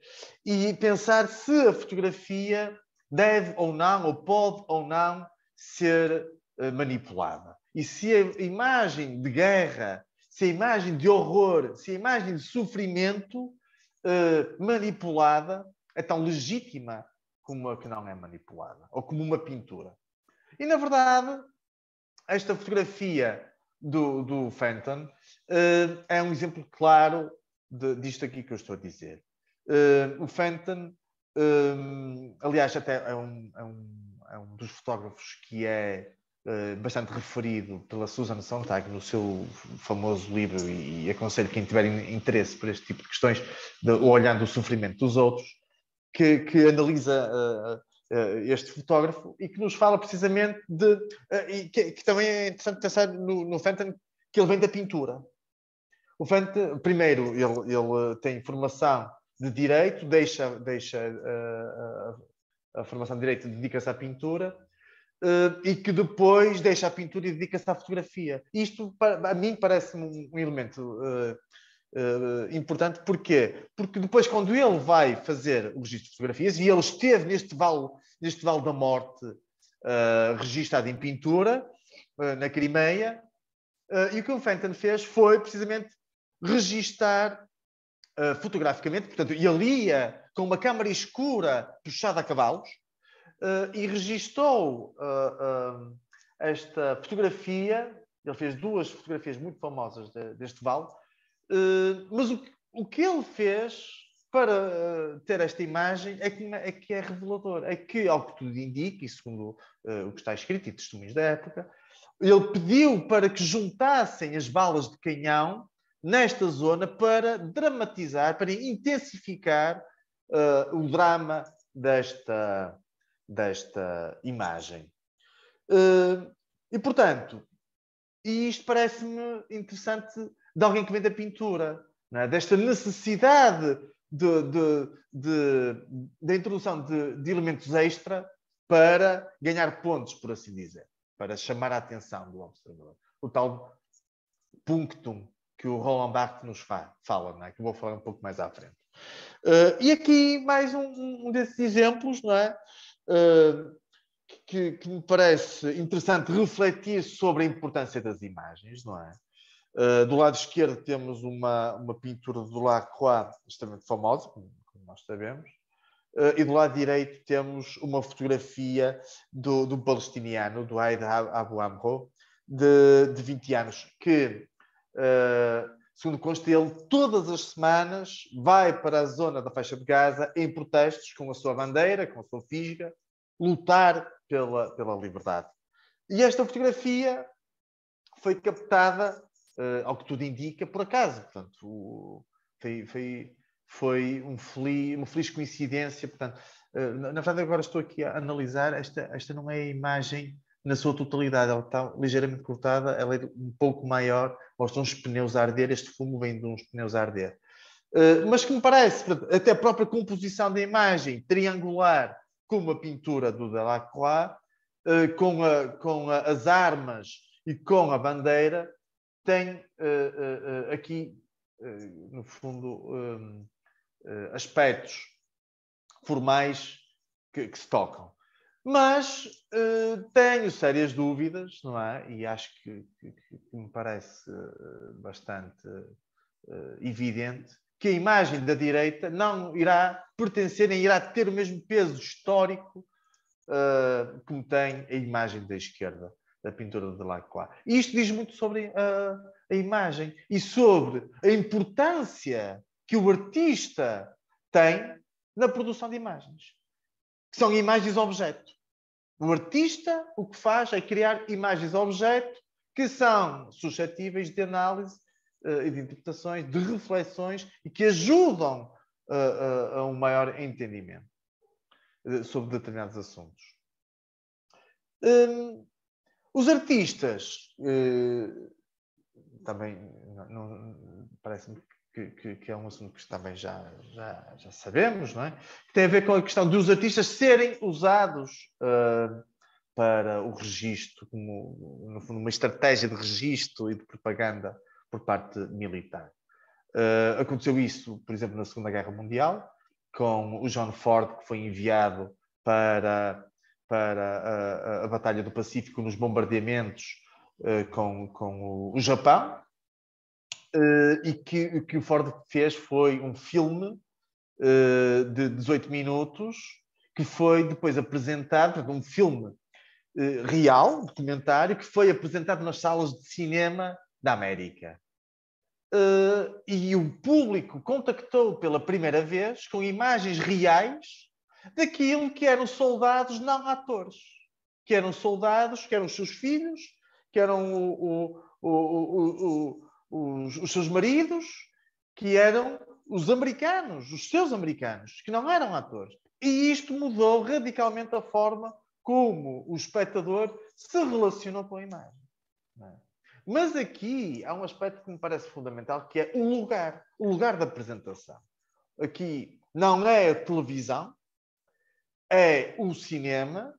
E pensar se a fotografia deve ou não, ou pode ou não, ser manipulada. E se a imagem de guerra, se a imagem de horror, se a imagem de sofrimento manipulada é tão legítima como a que não é manipulada, ou como uma pintura. E, na verdade, esta fotografia do Fenton é um exemplo claro disto aqui que eu estou a dizer. O Fenton, aliás, até é um dos fotógrafos que é bastante referido pela Susan Sontag no seu famoso livro, e aconselho quem tiver interesse por este tipo de questões, olhando o sofrimento dos outros, que analisa este fotógrafo e que nos fala precisamente e que também é interessante pensar no Fenton, que ele vem da pintura. O Fenton, primeiro, ele tem formação de Direito, deixa a formação de Direito, dedica-se à pintura, e que depois deixa a pintura e dedica-se à fotografia. Isto, a mim, parece-me um elemento importante. Porquê? Porque depois, quando ele vai fazer o registro de fotografias, e ele esteve neste vale da morte registado em pintura, na Crimeia, e o que o Fenton fez foi precisamente registar fotograficamente. Portanto, ele ia com uma câmara escura puxada a cavalos e registou esta fotografia. Ele fez duas fotografias muito famosas deste vale. Mas o que ele fez para ter esta imagem é que é revelador. É que, ao que tudo indica, e segundo o que está escrito e testemunhos da época, ele pediu para que juntassem as balas de canhão nesta zona para dramatizar, para intensificar o drama desta imagem. E, portanto, isto parece-me interessante de alguém que vem da pintura, não é? Desta necessidade da introdução de elementos extra para ganhar pontos, por assim dizer, para chamar a atenção do observador. O tal punctum que o Roland Barthes nos fala, não é? Que eu vou falar um pouco mais à frente. E aqui mais um desses exemplos, não é? Que me parece interessante refletir sobre a importância das imagens, não é? Do lado esquerdo temos uma pintura do Delacroix extremamente famosa, como nós sabemos, e do lado direito temos uma fotografia do palestiniano, do Aïd Abu Amro, de 20 anos, que, segundo consta ele, todas as semanas vai para a zona da faixa de Gaza em protestos com a sua bandeira, com a sua fisga, lutar pela liberdade. E esta fotografia foi captada, ao que tudo indica, por acaso. Portanto, foi uma feliz coincidência. Portanto, na verdade, agora estou aqui a analisar. Esta não é a imagem na sua totalidade. Ela está ligeiramente cortada, ela é um pouco maior. Mostra uns pneus a arder. Este fumo vem de uns pneus a arder. Mas que me parece, até a própria composição da imagem, triangular, como a pintura do Delacroix, com as armas e com a bandeira, tem aqui, no fundo, aspectos formais que se tocam. Mas tenho sérias dúvidas, não é? E acho que me parece bastante evidente que a imagem da direita não irá pertencer, nem irá ter o mesmo peso histórico como tem a imagem da esquerda, da pintura de Delacroix. E isto diz muito sobre a imagem e sobre a importância que o artista tem na produção de imagens, que são imagens-objeto. O artista o que faz é criar imagens-objeto que são suscetíveis de análise e de interpretações, de reflexões e que ajudam a um maior entendimento sobre determinados assuntos. Os artistas também parece-me que é um assunto que também já sabemos, não é? Que tem a ver com a questão dos artistas serem usados para o registro, como, no fundo, uma estratégia de registro e de propaganda por parte militar. Aconteceu isso, por exemplo, na Segunda Guerra Mundial, com o John Ford, que foi enviado para a Batalha do Pacífico nos bombardeamentos com o Japão, e que o Ford fez foi um filme de 18 minutos que foi depois apresentado, portanto, um filme real, documentário, que foi apresentado nas salas de cinema da América. E o público contactou pela primeira vez com imagens reais daquilo que eram soldados não atores, que eram soldados, que eram os seus filhos, que eram os seus maridos, que eram os americanos, os seus americanos, que não eram atores. E isto mudou radicalmente a forma como o espectador se relacionou com a imagem. Não é? Mas aqui há um aspecto que me parece fundamental, que é o lugar da apresentação. Aqui não é a televisão, é o cinema.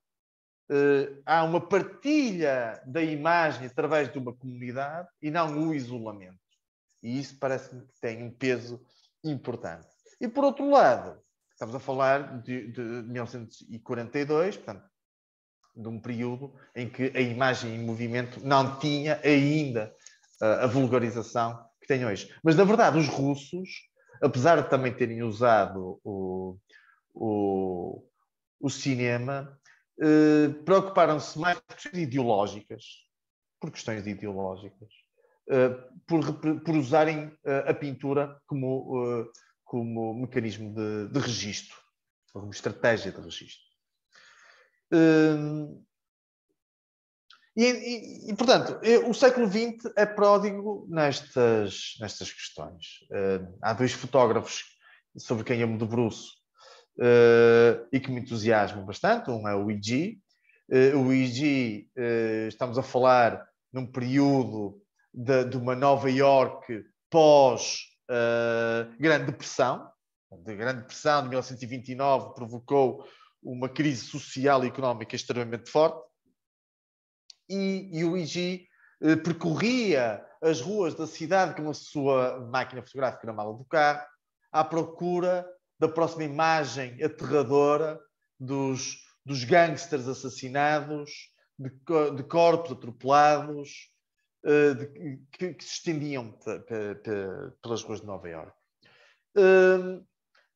Há uma partilha da imagem através de uma comunidade e não o isolamento. E isso parece-me que tem um peso importante. E, por outro lado, estamos a falar de 1942, portanto, de um período em que a imagem em movimento não tinha ainda a vulgarização que tem hoje. Mas, na verdade, os russos, apesar de também terem usado o cinema, preocuparam-se mais por questões ideológicas, por usarem a pintura como mecanismo de registro, como estratégia de registro. Portanto, o século XX é pródigo nestas questões. Há dois fotógrafos sobre quem eu me debruço e que me entusiasmam bastante. Um é o E.G. O E.G., estamos a falar num período de uma Nova Iorque pós-Grande Depressão. A Grande Depressão de 1929 provocou uma crise social e económica extremamente forte. E o E.G. percorria as ruas da cidade com a sua máquina fotográfica na mala do carro, à procura da próxima imagem aterradora dos gangsters assassinados, de corpos atropelados, que se estendiam pelas ruas de Nova Iorque.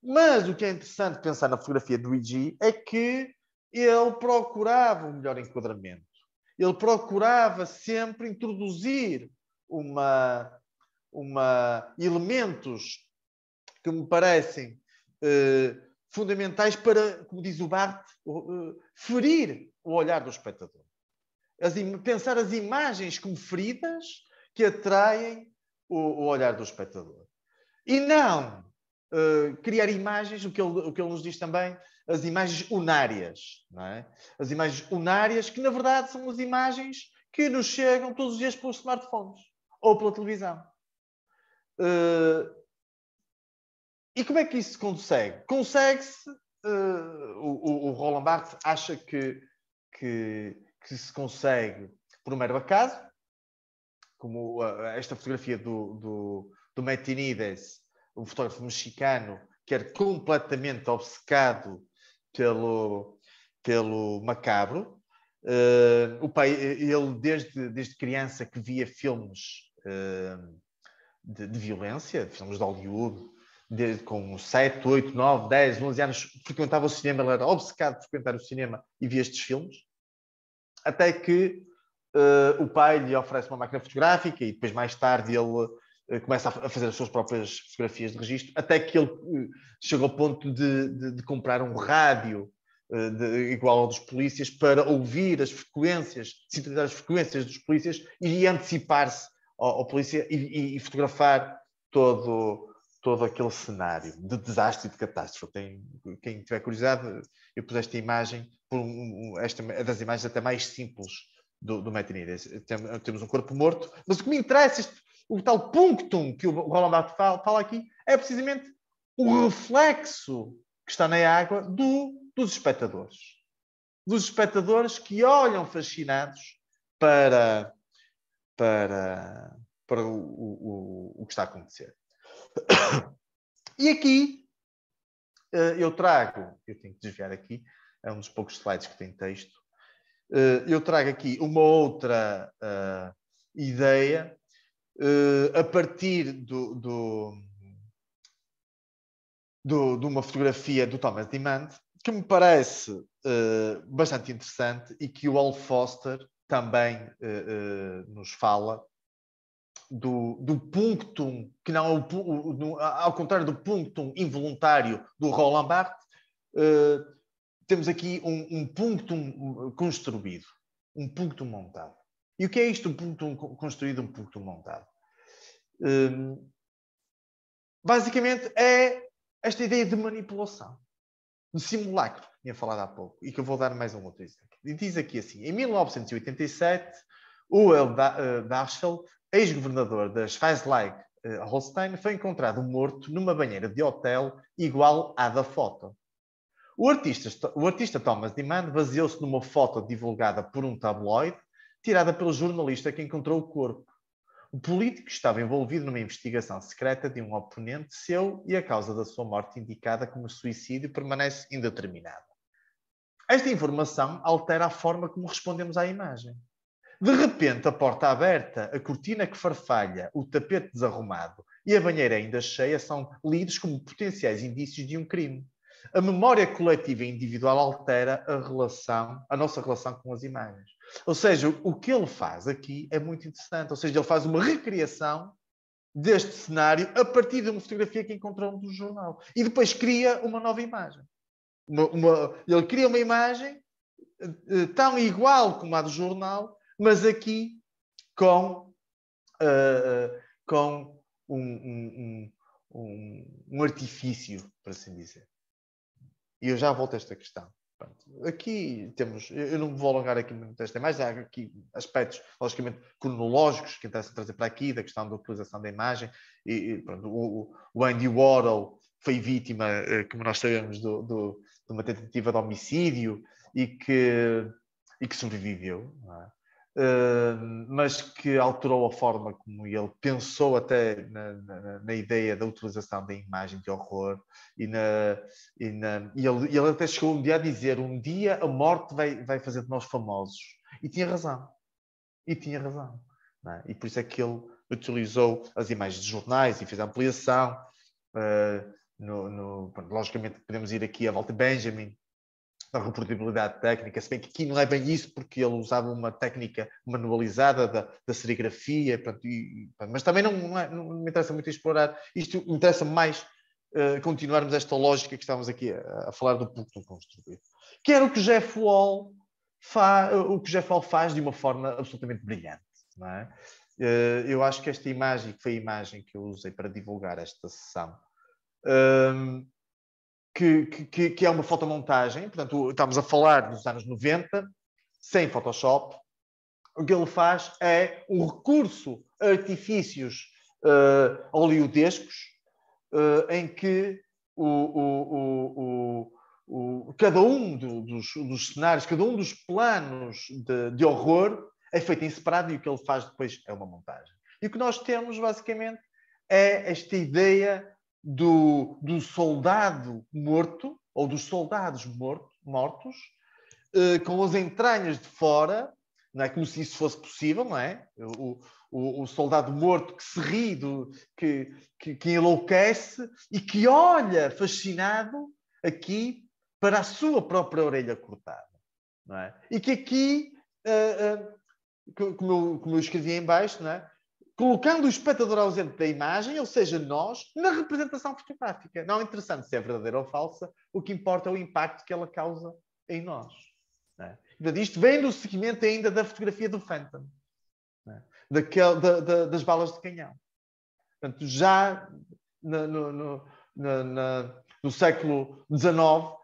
Mas o que é interessante pensar na fotografia do E.G. é que ele procurava um melhor enquadramento. Ele procurava sempre introduzir elementos que me parecem fundamentais para, como diz o Barthes, ferir o olhar do espectador. Pensar as imagens como feridas que atraem o olhar do espectador. E não criar imagens, o que ele nos diz também, as imagens unárias, não é? As imagens unárias que, na verdade, são as imagens que nos chegam todos os dias pelos smartphones ou pela televisão. E como é que isso se consegue? Consegue-se, o Roland Barthes acha que se consegue por um mero acaso, como esta fotografia do Metinides, um fotógrafo mexicano que era completamente obcecado pelo macabro. O pai, ele desde criança que via filmes de violência, filmes de Hollywood, com 7, 8, 9, 10, 11 anos, frequentava o cinema, ele era obcecado por frequentar o cinema e via estes filmes, até que o pai lhe oferece uma máquina fotográfica e depois mais tarde ele começa a fazer as suas próprias fotografias de registro, até que ele chega ao ponto de comprar um rádio igual ao dos polícias para ouvir as frequências, sintonizar as frequências dos polícias e antecipar-se ao polícia e fotografar todo aquele cenário de desastre e de catástrofe. Quem tiver curiosidade, eu pus esta imagem, esta é das imagens até mais simples do Metinides. Temos um corpo morto, mas o que me interessa, o tal punctum que o Roland Barthes fala aqui, é precisamente o reflexo que está na água dos espectadores. Dos espectadores que olham fascinados para o que está a acontecer. E aqui eu tenho que desviar aqui, é um dos poucos slides que tem texto. Eu trago aqui uma outra ideia a partir de uma fotografia do Thomas Demand, que me parece bastante interessante e que o Hal Foster também nos fala do punctum, que não é ao contrário do punctum involuntário do Roland Barthes, temos aqui um punctum construído, um punctum montado. E o que é isto, um punctum construído, um punctum montado? Basicamente é esta ideia de manipulação, de simulacro, que tinha falado há pouco, e que eu vou dar mais um outro exemplo. E diz aqui assim, em 1987, o El Darshall, ex-governador da Schleswig-Holstein, foi encontrado morto numa banheira de hotel igual à da foto. O artista Thomas Demand baseou-se numa foto divulgada por um tabloide, tirada pelo jornalista que encontrou o corpo. O político estava envolvido numa investigação secreta de um oponente seu e a causa da sua morte, indicada como suicídio, permanece indeterminada. Esta informação altera a forma como respondemos à imagem. De repente, a porta aberta, a cortina que farfalha, o tapete desarrumado e a banheira ainda cheia são lidos como potenciais indícios de um crime. A memória coletiva e individual altera a nossa relação com as imagens. Ou seja, o que ele faz aqui é muito interessante. Ou seja, ele faz uma recriação deste cenário a partir de uma fotografia que encontrou no jornal. E depois cria uma nova imagem. Ele cria uma imagem tão igual como a do jornal, mas aqui com um artifício, por assim dizer. E eu já volto a esta questão. Pronto, aqui temos, eu não me vou alongar aqui muito nesta imagem, há aqui aspectos, logicamente, cronológicos que interessa trazer para aqui, da questão da utilização da imagem. Pronto, o Andy Warhol foi vítima, como nós sabemos, de uma tentativa de homicídio e que sobreviveu, não é? Mas que alterou a forma como ele pensou até na ideia da utilização da imagem de horror e ele até chegou um dia a dizer: um dia a morte vai fazer de nós famosos. E tinha razão. Não é? E por isso é que ele utilizou as imagens de jornais e fez a ampliação. Logicamente podemos ir aqui a Walter Benjamin, a reprodutibilidade técnica, se bem que aqui não é bem isso, porque ele usava uma técnica manualizada da serigrafia, mas também não me interessa muito explorar isto, interessa mais continuarmos esta lógica que estamos aqui a falar do público construído, que era o que Jeff Wall faz de uma forma absolutamente brilhante, não é? Eu acho que esta imagem, que foi a imagem que eu usei para divulgar esta sessão, que é uma fotomontagem, portanto, estamos a falar dos anos 90, sem Photoshop. O que ele faz é um recurso a artifícios hollywoodescos, em que cada um dos cenários, cada um dos planos de horror é feito em separado, e o que ele faz depois é uma montagem. E o que nós temos, basicamente, é esta ideia do soldado morto, ou dos soldados mortos, com as entranhas de fora, não é? Como se isso fosse possível, não é? O soldado morto que se ri, que enlouquece e que olha fascinado aqui para a sua própria orelha cortada, não é? E que aqui, como eu escrevi em baixo, não é? Colocando o espectador ausente da imagem, ou seja, nós, na representação fotográfica. Não é interessante se é verdadeira ou falsa, o que importa é o impacto que ela causa em nós. Não é? Isto vem do seguimento ainda da fotografia do Phantom, não é? Das balas de canhão. Portanto, já no século XIX,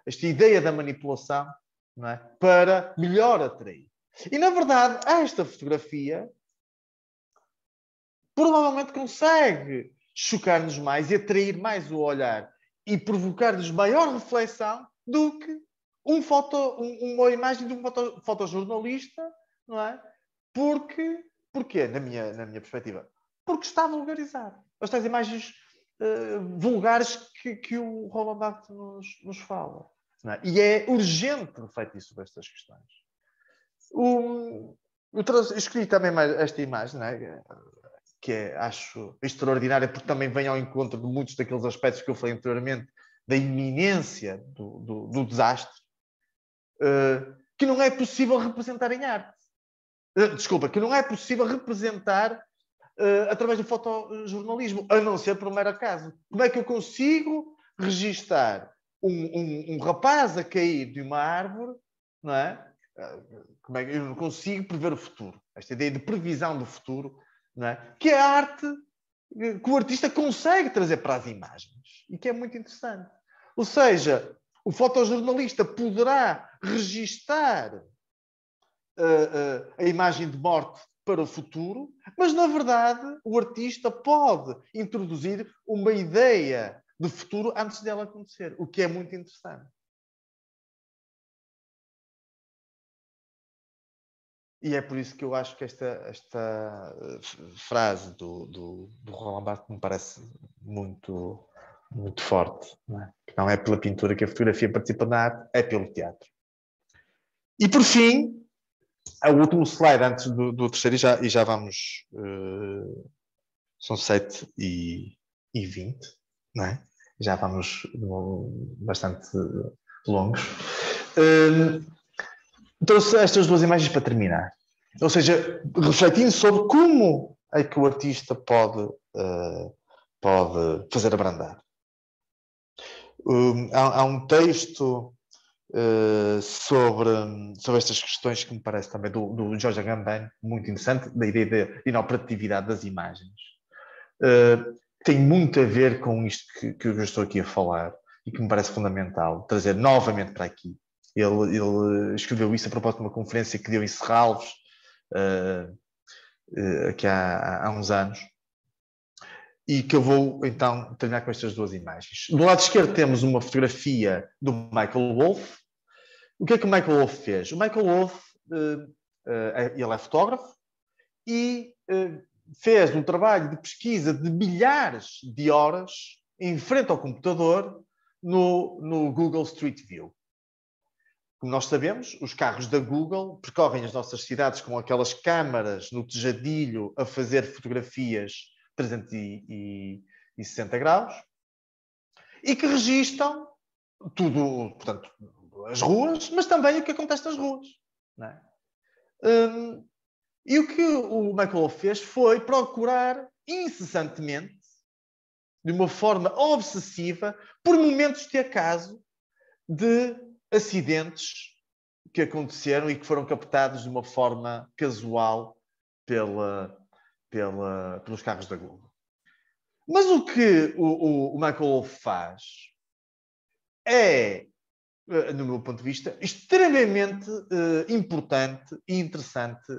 esta ideia da manipulação, não é? Para melhor atrair. E, na verdade, esta fotografia provavelmente consegue chocar-nos mais e atrair mais o olhar e provocar-nos maior reflexão do que uma imagem de um fotojornalista, não é? Porquê, na minha perspectiva? Porque está a vulgarizar. Estas imagens vulgares que o Roland Barthes nos fala. Não é? E é urgente refletir sobre estas questões. Eu escolhi também mais esta imagem, não é? Que acho extraordinária, porque também vem ao encontro de muitos daqueles aspectos que eu falei anteriormente, da iminência do desastre, que não é possível representar em arte. Que não é possível representar através do fotojornalismo, a não ser por um mero acaso. Como é que eu consigo registar um rapaz a cair de uma árvore, não é? Como é que eu não consigo prever o futuro? Esta ideia de previsão do futuro, não é? Que é a arte que o artista consegue trazer para as imagens e que é muito interessante. Ou seja, o fotojornalista poderá registar a imagem de morte para o futuro, mas, na verdade, o artista pode introduzir uma ideia de futuro antes dela acontecer, o que é muito interessante. E é por isso que eu acho que esta frase do Roland Barthes me parece muito, muito forte. Não é? Que não é pela pintura que a fotografia participa na arte, é pelo teatro. E por fim, o último slide antes do terceiro, e já vamos... são 7h20, não é? Já vamos bastante longos. Trouxe estas duas imagens para terminar. Ou seja, refletindo sobre como é que o artista pode fazer abrandar. Há um texto sobre estas questões que me parece também do Jorge Agamben, muito interessante, da ideia de inoperatividade das imagens. Tem muito a ver com isto que eu estou aqui a falar e que me parece fundamental trazer novamente para aqui. Ele escreveu isso a propósito de uma conferência que deu em Serralves aqui há uns anos, e que eu vou então terminar com estas duas imagens. Do lado esquerdo temos uma fotografia do Michael Wolff. O que é que o Michael Wolff fez? O Michael Wolff, ele é fotógrafo e fez um trabalho de pesquisa de milhares de horas em frente ao computador no Google Street View. Como nós sabemos, os carros da Google percorrem as nossas cidades com aquelas câmaras no tejadilho a fazer fotografias 360 graus e que registam tudo, portanto, as ruas, mas também o que acontece nas ruas. Não é? E o que o Michael Wolff fez foi procurar incessantemente, de uma forma obsessiva, por momentos de acaso, de acidentes que aconteceram e que foram captados de uma forma casual pelos carros da Google. Mas o que o Michael Wolff faz é, no meu ponto de vista, extremamente importante e interessante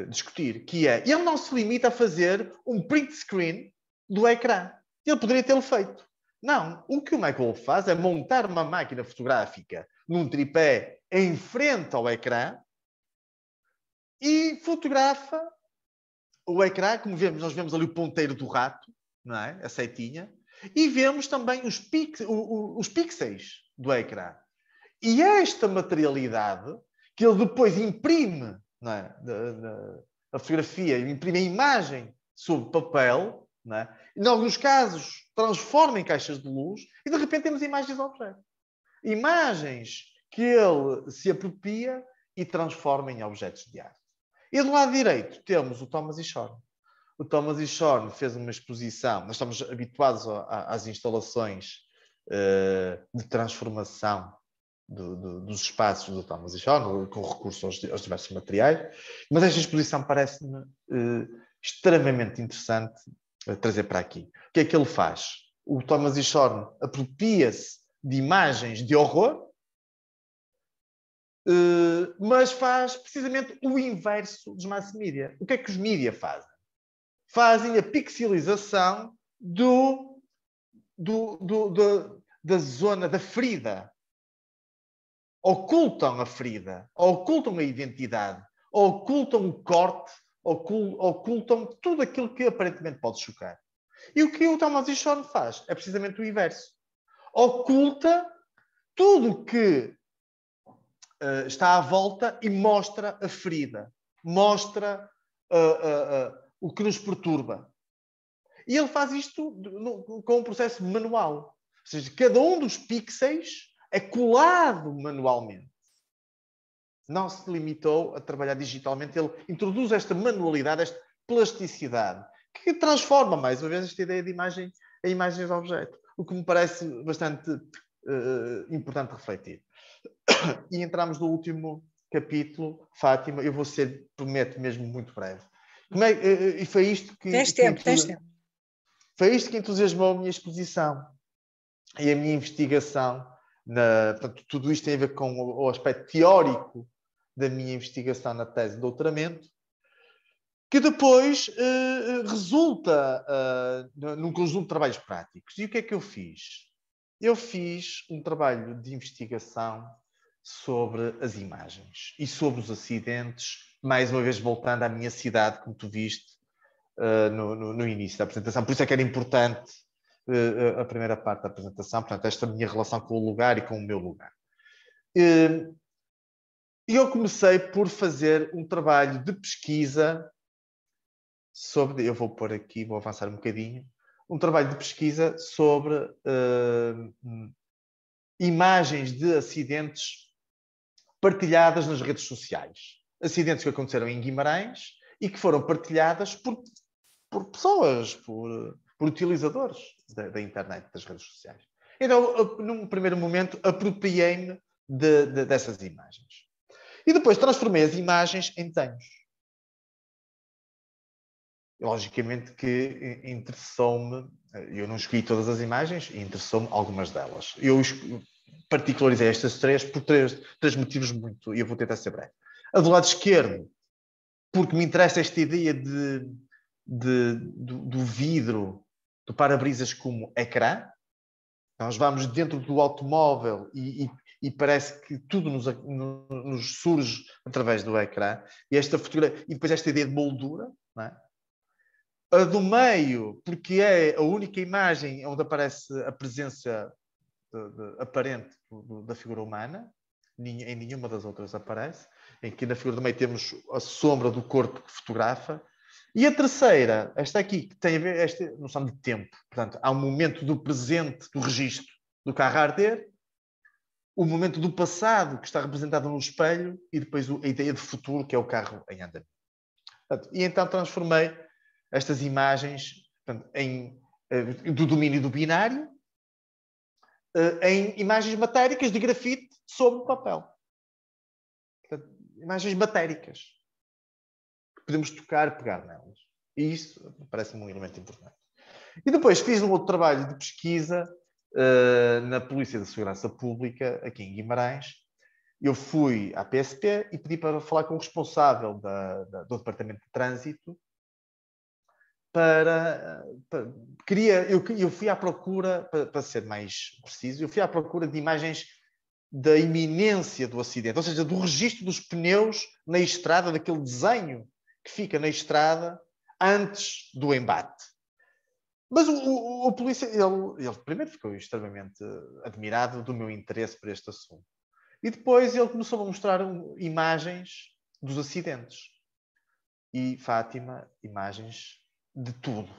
discutir, que é, ele não se limita a fazer um print screen do ecrã. Ele poderia tê-lo feito. Não, o que o Michael Wolff faz é montar uma máquina fotográfica num tripé em frente ao ecrã e fotografa o ecrã, como vemos, nós vemos ali o ponteiro do rato, não é? A setinha, e vemos também os pixels do ecrã. E esta materialidade que ele depois imprime, não é? A fotografia, imprime a imagem sobre papel, não é? Em alguns casos transforma em caixas de luz e de repente temos imagens de objetos. Imagens que ele se apropria e transforma em objetos de arte. E do lado direito temos o Thomas E. Shorn. O Thomas E. Shorn fez uma exposição, nós estamos habituados às instalações de transformação dos espaços do Thomas E. Shorn, com recurso aos diversos materiais, mas esta exposição parece-me extremamente interessante trazer para aqui. O que é que ele faz? O Thomas E. Shorn apropria-se de imagens de horror, mas faz precisamente o inverso dos mass media. O que é que os mídia fazem? Fazem a pixelização da zona da ferida. Ocultam a ferida, ocultam a identidade, ocultam o corte, ocultam tudo aquilo que aparentemente pode chocar. E o que o Thomas E. Shorn faz é precisamente o inverso. Oculta tudo o que está à volta e mostra a ferida, mostra o que nos perturba. E ele faz isto com um processo manual. Ou seja, cada um dos pixels é colado manualmente. Não se limitou a trabalhar digitalmente. Ele introduz esta manualidade, esta plasticidade, que transforma, mais uma vez, esta ideia de imagem em imagens de objeto. O que me parece bastante importante refletir. E entramos no último capítulo, Fátima. Eu vou ser, prometo mesmo, muito breve. E foi isto que... Tens tempo. Foi isto que entusiasmou a minha exposição e a minha investigação. Portanto, tudo isto tem a ver com o aspecto teórico da minha investigação na tese de doutoramento, que depois resulta num conjunto de trabalhos práticos. E o que é que eu fiz? Eu fiz um trabalho de investigação sobre as imagens e sobre os acidentes, mais uma vez voltando à minha cidade, como tu viste no início da apresentação. Por isso é que era importante a primeira parte da apresentação, portanto, esta minha relação com o lugar e com o meu lugar. E eu comecei por fazer um trabalho de pesquisa sobre, eu vou pôr aqui, vou avançar um bocadinho, um trabalho de pesquisa sobre imagens de acidentes partilhadas nas redes sociais. Acidentes que aconteceram em Guimarães e que foram partilhadas por pessoas, por utilizadores da internet, das redes sociais. Então, num primeiro momento, apropriei-me dessas imagens. E depois transformei as imagens em desenhos. Logicamente que interessou-me, eu não escolhi todas as imagens, interessou-me algumas delas. Eu particularizei estas três por três motivos muito, e eu vou tentar ser breve. A do lado esquerdo, porque me interessa esta ideia do vidro, do para-brisas como ecrã. Nós vamos dentro do automóvel e parece que tudo nos surge através do ecrã. E esta fotografia, e depois esta ideia de moldura, não é? A do meio, porque é a única imagem onde aparece a presença aparente da figura humana, em nenhuma das outras aparece, em que na figura do meio temos a sombra do corpo que fotografa. E a terceira, esta aqui, que tem a ver esta noção de tempo. Portanto, há um momento do presente, do registro do carro a arder, o momento do passado, que está representado no espelho, e depois a ideia de futuro, que é o carro em andamento. E então transformei estas imagens, portanto, do domínio do binário em imagens matéricas de grafite sobre papel. Portanto, imagens matéricas que podemos tocar, pegar nelas. E isso parece-me um elemento importante. E depois fiz um outro trabalho de pesquisa na Polícia de Segurança Pública, aqui em Guimarães. Eu fui à PSP e pedi para falar com o responsável do Departamento de Trânsito eu fui à procura, para ser mais preciso, eu fui à procura de imagens da iminência do acidente, ou seja, do registro dos pneus na estrada, daquele desenho que fica na estrada antes do embate. Mas o polícia, ele primeiro ficou extremamente admirado do meu interesse por este assunto. E depois ele começou a mostrar imagens dos acidentes. E Fátima, imagens de tudo.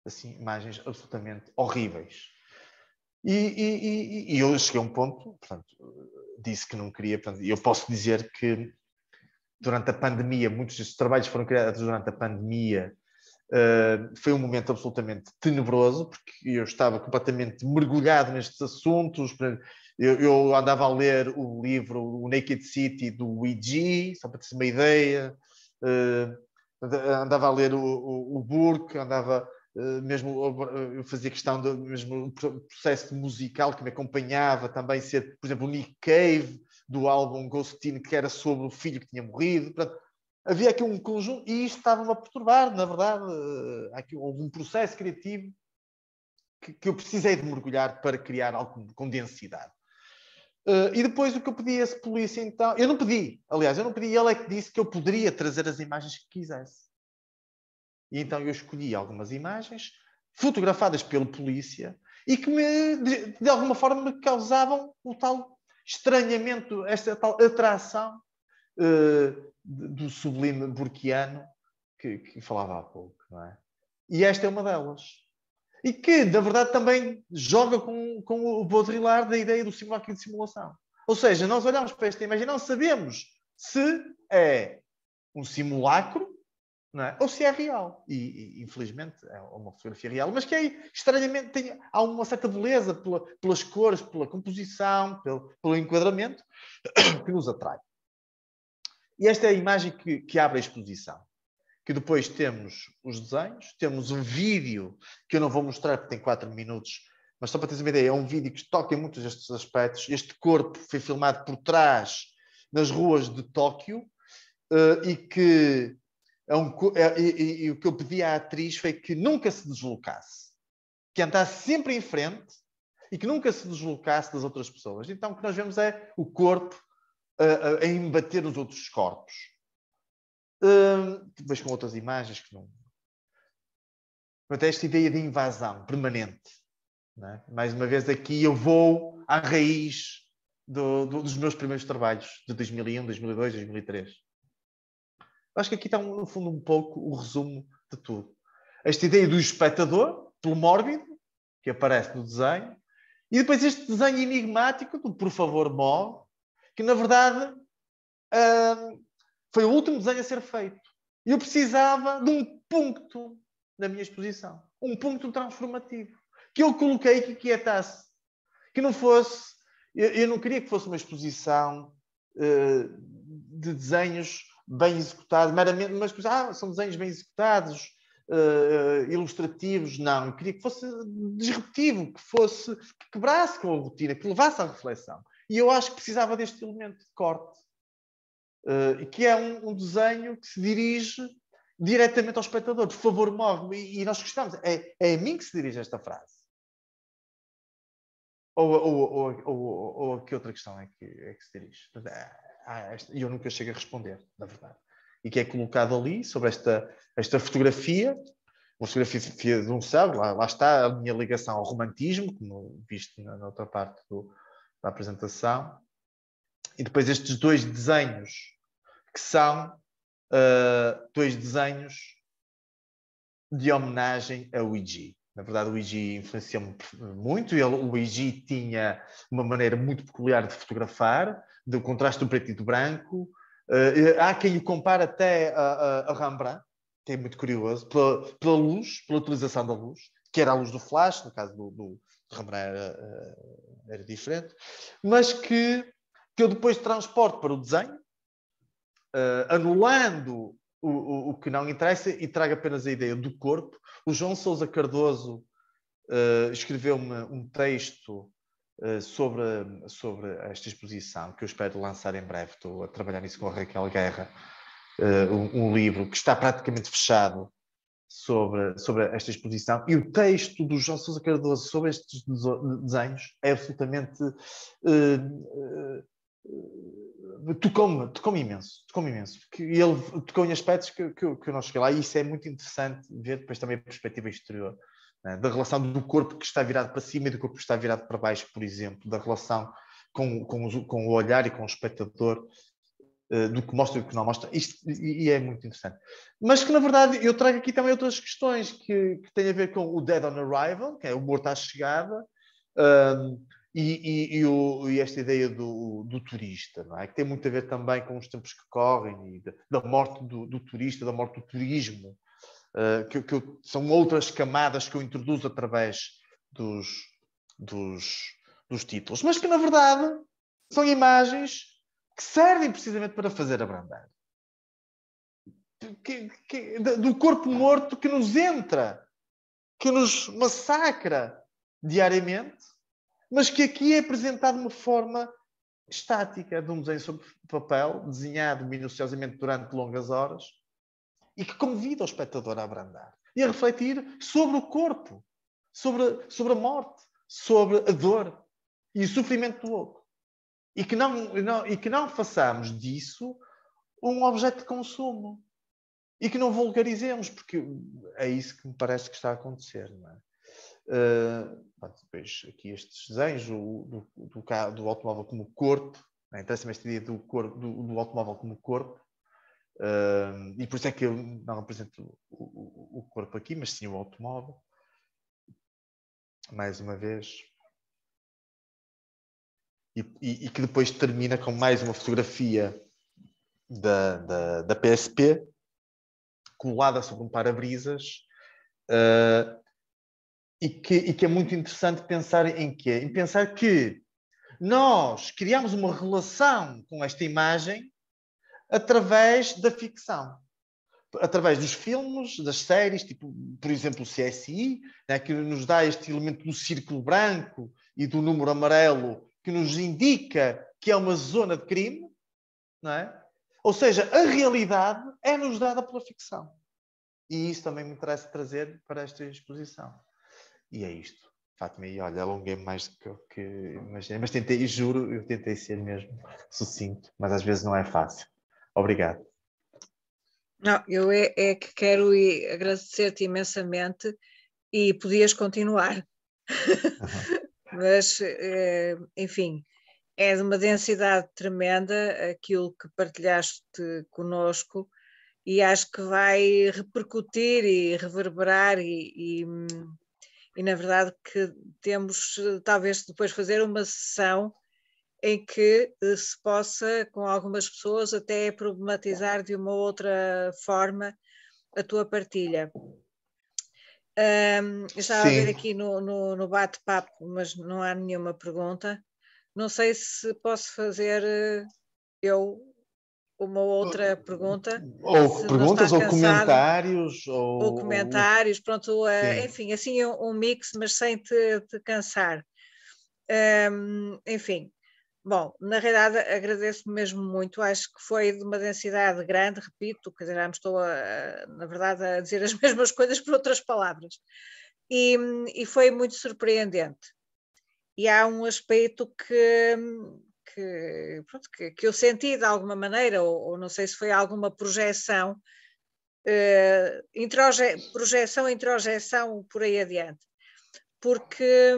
Assim, imagens absolutamente horríveis. E eu cheguei a um ponto, portanto, disse que não queria. Portanto, eu posso dizer que durante a pandemia, muitos destes trabalhos foram criados durante a pandemia. Foi um momento absolutamente tenebroso, porque eu estava completamente mergulhado nestes assuntos. Eu andava a ler o livro O Naked City do Weegee, só para ter uma ideia. Andava a ler o Burke, eu fazia questão do mesmo processo musical que me acompanhava, também ser, por exemplo, o Nick Cave, do álbum Ghostin, que era sobre o filho que tinha morrido. Portanto, havia aqui um conjunto, e isto estava-me a perturbar, na verdade. Houve um processo criativo que eu precisei de mergulhar para criar algo com densidade. E depois o que eu pedi a esse polícia, então... eu não pedi, ele é que disse que eu poderia trazer as imagens que quisesse. E então eu escolhi algumas imagens fotografadas pelo polícia e que de alguma forma me causavam o tal estranhamento, esta tal atração do sublime burkiano que falava há pouco, não é? E esta é uma delas. E que, na verdade, também joga com o Baudrillard da ideia do simulacro e de simulação. Ou seja, nós olhamos para esta imagem e não sabemos se é um simulacro, não é? Ou se é real. E infelizmente é uma fotografia real, mas que é estranhamente há uma certa beleza pelas cores, pela composição, pelo enquadramento que nos atrai. E esta é a imagem que abre a exposição. Que depois temos os desenhos, temos um vídeo que eu não vou mostrar porque tem 4 minutos, mas só para teres uma ideia, é um vídeo que toca em muitos destes aspectos. Este corpo foi filmado por trás, nas ruas de Tóquio, e que e o que eu pedi à atriz foi que nunca se deslocasse, que andasse sempre em frente e que nunca se deslocasse das outras pessoas. Então o que nós vemos é o corpo a embater os outros corpos. Depois com outras imagens que não... Portanto, esta ideia de invasão permanente. Não é? Mais uma vez aqui eu vou à raiz dos meus primeiros trabalhos de 2001, 2002, 2003. Acho que aqui está, no fundo, um pouco o resumo de tudo. Esta ideia do espectador, pelo mórbido, que aparece no desenho, e depois este desenho enigmático do Por Favor Move, que na verdade foi o último desenho a ser feito. E eu precisava de um ponto na minha exposição. Um ponto transformativo. Que eu coloquei que quietasse Que não fosse... Eu não queria que fosse uma exposição de desenhos bem executados, meramente, mas são desenhos bem executados, ilustrativos. Não, eu queria que fosse disruptivo, que quebrasse com a rotina, que levasse à reflexão. E eu acho que precisava deste elemento de corte, que é um desenho que se dirige diretamente ao espectador. Por favor, morre-me. E nós gostamos. É a mim que se dirige esta frase. Ou a que outra questão é que se dirige? E eu nunca chego a responder, na verdade. E que é colocado ali, sobre esta fotografia, uma fotografia de um céu, lá está a minha ligação ao romantismo, como visto na outra parte da apresentação. E depois estes dois desenhos, que são dois desenhos de homenagem a Luigi. Na verdade, o Luigi influenciou-me muito. O Luigi tinha uma maneira muito peculiar de fotografar, do contraste do preto e do branco. Há quem o compare até a Rembrandt, que é muito curioso, pela luz, pela utilização da luz, que era a luz do flash, no caso do Rembrandt era diferente, mas que eu depois transporto para o desenho, anulando o que não interessa e trago apenas a ideia do corpo. O João Sousa Cardoso escreveu-me um texto sobre esta exposição, que eu espero lançar em breve. Estou a trabalhar nisso com a Raquel Guerra, um livro que está praticamente fechado sobre esta exposição. E o texto do João Sousa Cardoso sobre estes desenhos é absolutamente... tocou-me imenso, porque ele tocou em aspectos que eu não cheguei lá, e isso é muito interessante ver depois também a perspectiva exterior, né? Da relação do corpo que está virado para cima e do corpo que está virado para baixo, por exemplo, da relação com o olhar e com o espectador, do que mostra e do que não mostra. E é muito interessante. Mas que, na verdade, eu trago aqui também outras questões que têm a ver com o Dead on Arrival, que é o morto à chegada, e esta ideia do turista, não é? Que tem muito a ver também com os tempos que correm e da morte do turista, da morte do turismo, que são outras camadas que eu introduzo através dos títulos, mas que na verdade são imagens que servem precisamente para fazer abrandar. Do corpo morto que nos entra, que nos massacra diariamente, mas que aqui é apresentado de uma forma estática, de um desenho sobre papel, desenhado minuciosamente durante longas horas, e que convida o espectador a abrandar e a refletir sobre o corpo, sobre a morte, sobre a dor e o sofrimento do outro. E que não façamos disso um objeto de consumo. E que não vulgarizemos, porque é isso que me parece que está a acontecer, não é? Depois aqui estes desenhos do automóvel como corpo, interessa-me esta ideia do automóvel como corpo, e por isso é que eu não apresento o corpo aqui, mas sim o automóvel, mais uma vez, e que depois termina com mais uma fotografia da PSP colada sobre um para-brisas, e que é muito interessante pensar em quê? Em pensar que nós criamos uma relação com esta imagem através da ficção. Através dos filmes, das séries, tipo, por exemplo, o CSI, né, que nos dá este elemento do círculo branco e do número amarelo, que nos indica que é uma zona de crime, não é? Ou seja, a realidade é-nos dada pela ficção. E isso também me interessa trazer para esta exposição. E é isto. Fátima, e olha, alonguei-me mais do que imaginei, mas tentei, juro, eu tentei ser mesmo sucinto, mas às vezes não é fácil. Obrigado. Não, eu é que quero agradecer-te imensamente e podias continuar. Mas, enfim, é de uma densidade tremenda aquilo que partilhaste conosco, e acho que vai repercutir e reverberar e na verdade que temos talvez depois fazer uma sessão em que se possa, com algumas pessoas, até problematizar de uma outra forma a tua partilha. Eu estava a ver Sim. aqui no bate-papo, mas não há nenhuma pergunta. Não sei se posso fazer eu uma outra pergunta. Ou Se não perguntas, está ou cansado, comentários, ou comentários, pronto, Sim. enfim, assim um mix, mas sem te cansar. Enfim, bom, na realidade agradeço mesmo muito, acho que foi de uma densidade grande, repito, quer dizer, já me estou, na verdade, a dizer as mesmas coisas por outras palavras, e foi muito surpreendente. E há um aspecto pronto, que eu senti de alguma maneira, ou não sei se foi alguma projeção, projeção, introjeção, por aí adiante, porque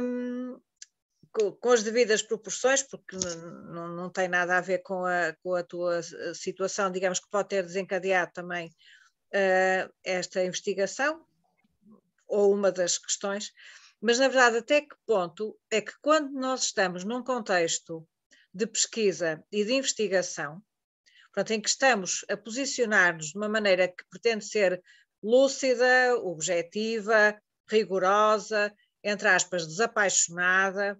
com as devidas proporções, porque não tem nada a ver com a tua situação, digamos que pode ter desencadeado também esta investigação, ou uma das questões, mas na verdade até que ponto é que quando nós estamos num contexto de pesquisa e de investigação, portanto, em que estamos a posicionar-nos de uma maneira que pretende ser lúcida, objetiva, rigorosa, entre aspas, desapaixonada,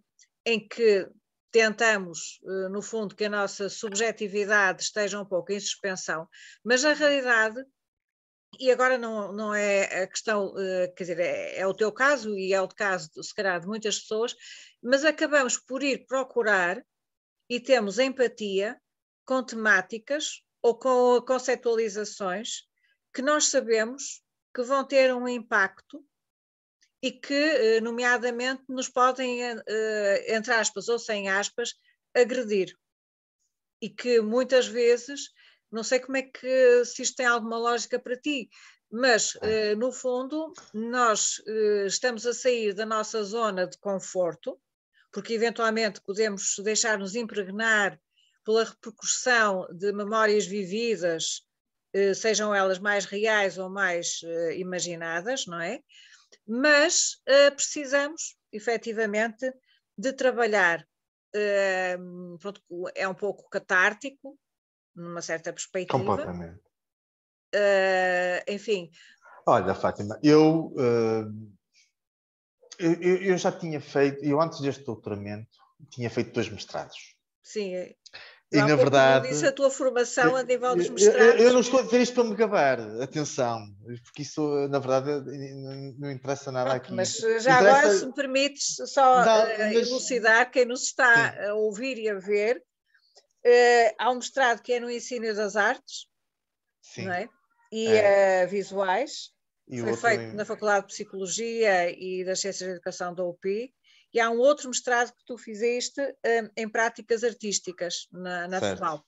em que tentamos, no fundo, que a nossa subjetividade esteja um pouco em suspensão, mas na realidade, e agora não é a questão, quer dizer, é o teu caso e é o caso, se calhar, de muitas pessoas, mas acabamos por ir procurar e temos empatia com temáticas ou com conceptualizações que nós sabemos que vão ter um impacto e que, nomeadamente, nos podem, entre aspas ou sem aspas, agredir. E que muitas vezes, não sei como é que, se isto tem alguma lógica para ti, mas, no fundo, nós estamos a sair da nossa zona de conforto, porque eventualmente podemos deixar-nos impregnar pela repercussão de memórias vividas, sejam elas mais reais ou mais imaginadas, não é? Mas precisamos, efetivamente, de trabalhar, pronto, é um pouco catártico, numa certa perspectiva. Completamente. Enfim. Olha, Fátima, eu já tinha feito, eu antes deste doutoramento, tinha feito 2 mestrados. Sim, e na verdade disse a tua formação a nível dos mestrados. Eu não estou a dizer isto para me gabar, atenção, porque isso na verdade não interessa nada. Pronto, aqui. Mas já agora, se me permites só elucidar quem nos está sim. a ouvir e a ver, há um mestrado que é no ensino das artes, sim. Não é? E visuais, e foi feito na Faculdade de Psicologia e das Ciências da Educação da UPI, e há um outro mestrado que tu fizeste em práticas artísticas na FEMAL.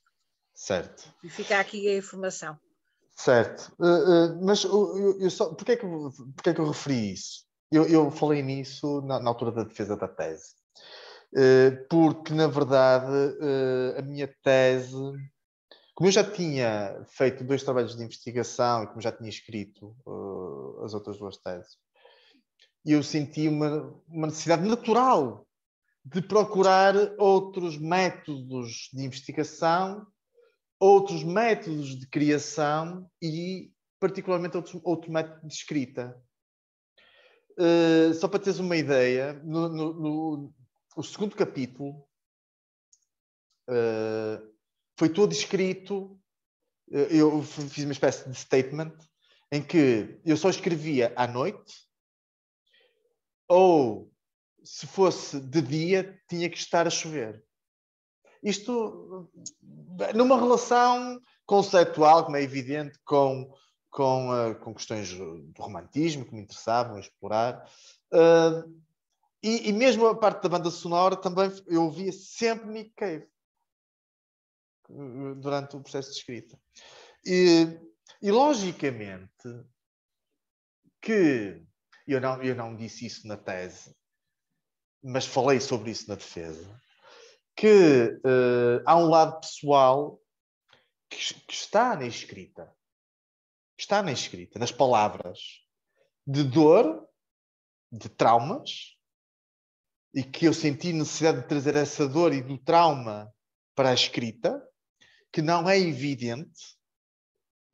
Certo. E fica aqui a informação. Certo. Mas porquê é que eu referi isso? Eu falei nisso na altura da defesa da tese. Porque, na verdade, a minha tese, como eu já tinha feito 2 trabalhos de investigação e como já tinha escrito as outras 2 teses, eu senti uma necessidade natural de procurar outros métodos de investigação, outros métodos de criação e, particularmente, outro método de escrita. Só para teres uma ideia, no segundo capítulo foi todo escrito, eu fiz uma espécie de statement em que eu só escrevia à noite, ou se fosse de dia tinha que estar a chover. Isto numa relação conceptual, como é evidente, com questões do romantismo que me interessavam explorar. E mesmo a parte da banda sonora também eu ouvia sempre Nick Cave durante o processo de escrita. E logicamente que eu não disse isso na tese, mas falei sobre isso na defesa, que há um lado pessoal que está na escrita. Está na escrita, nas palavras, de dor, de traumas, e que eu senti necessidade de trazer essa dor e do trauma para a escrita, que não é evidente.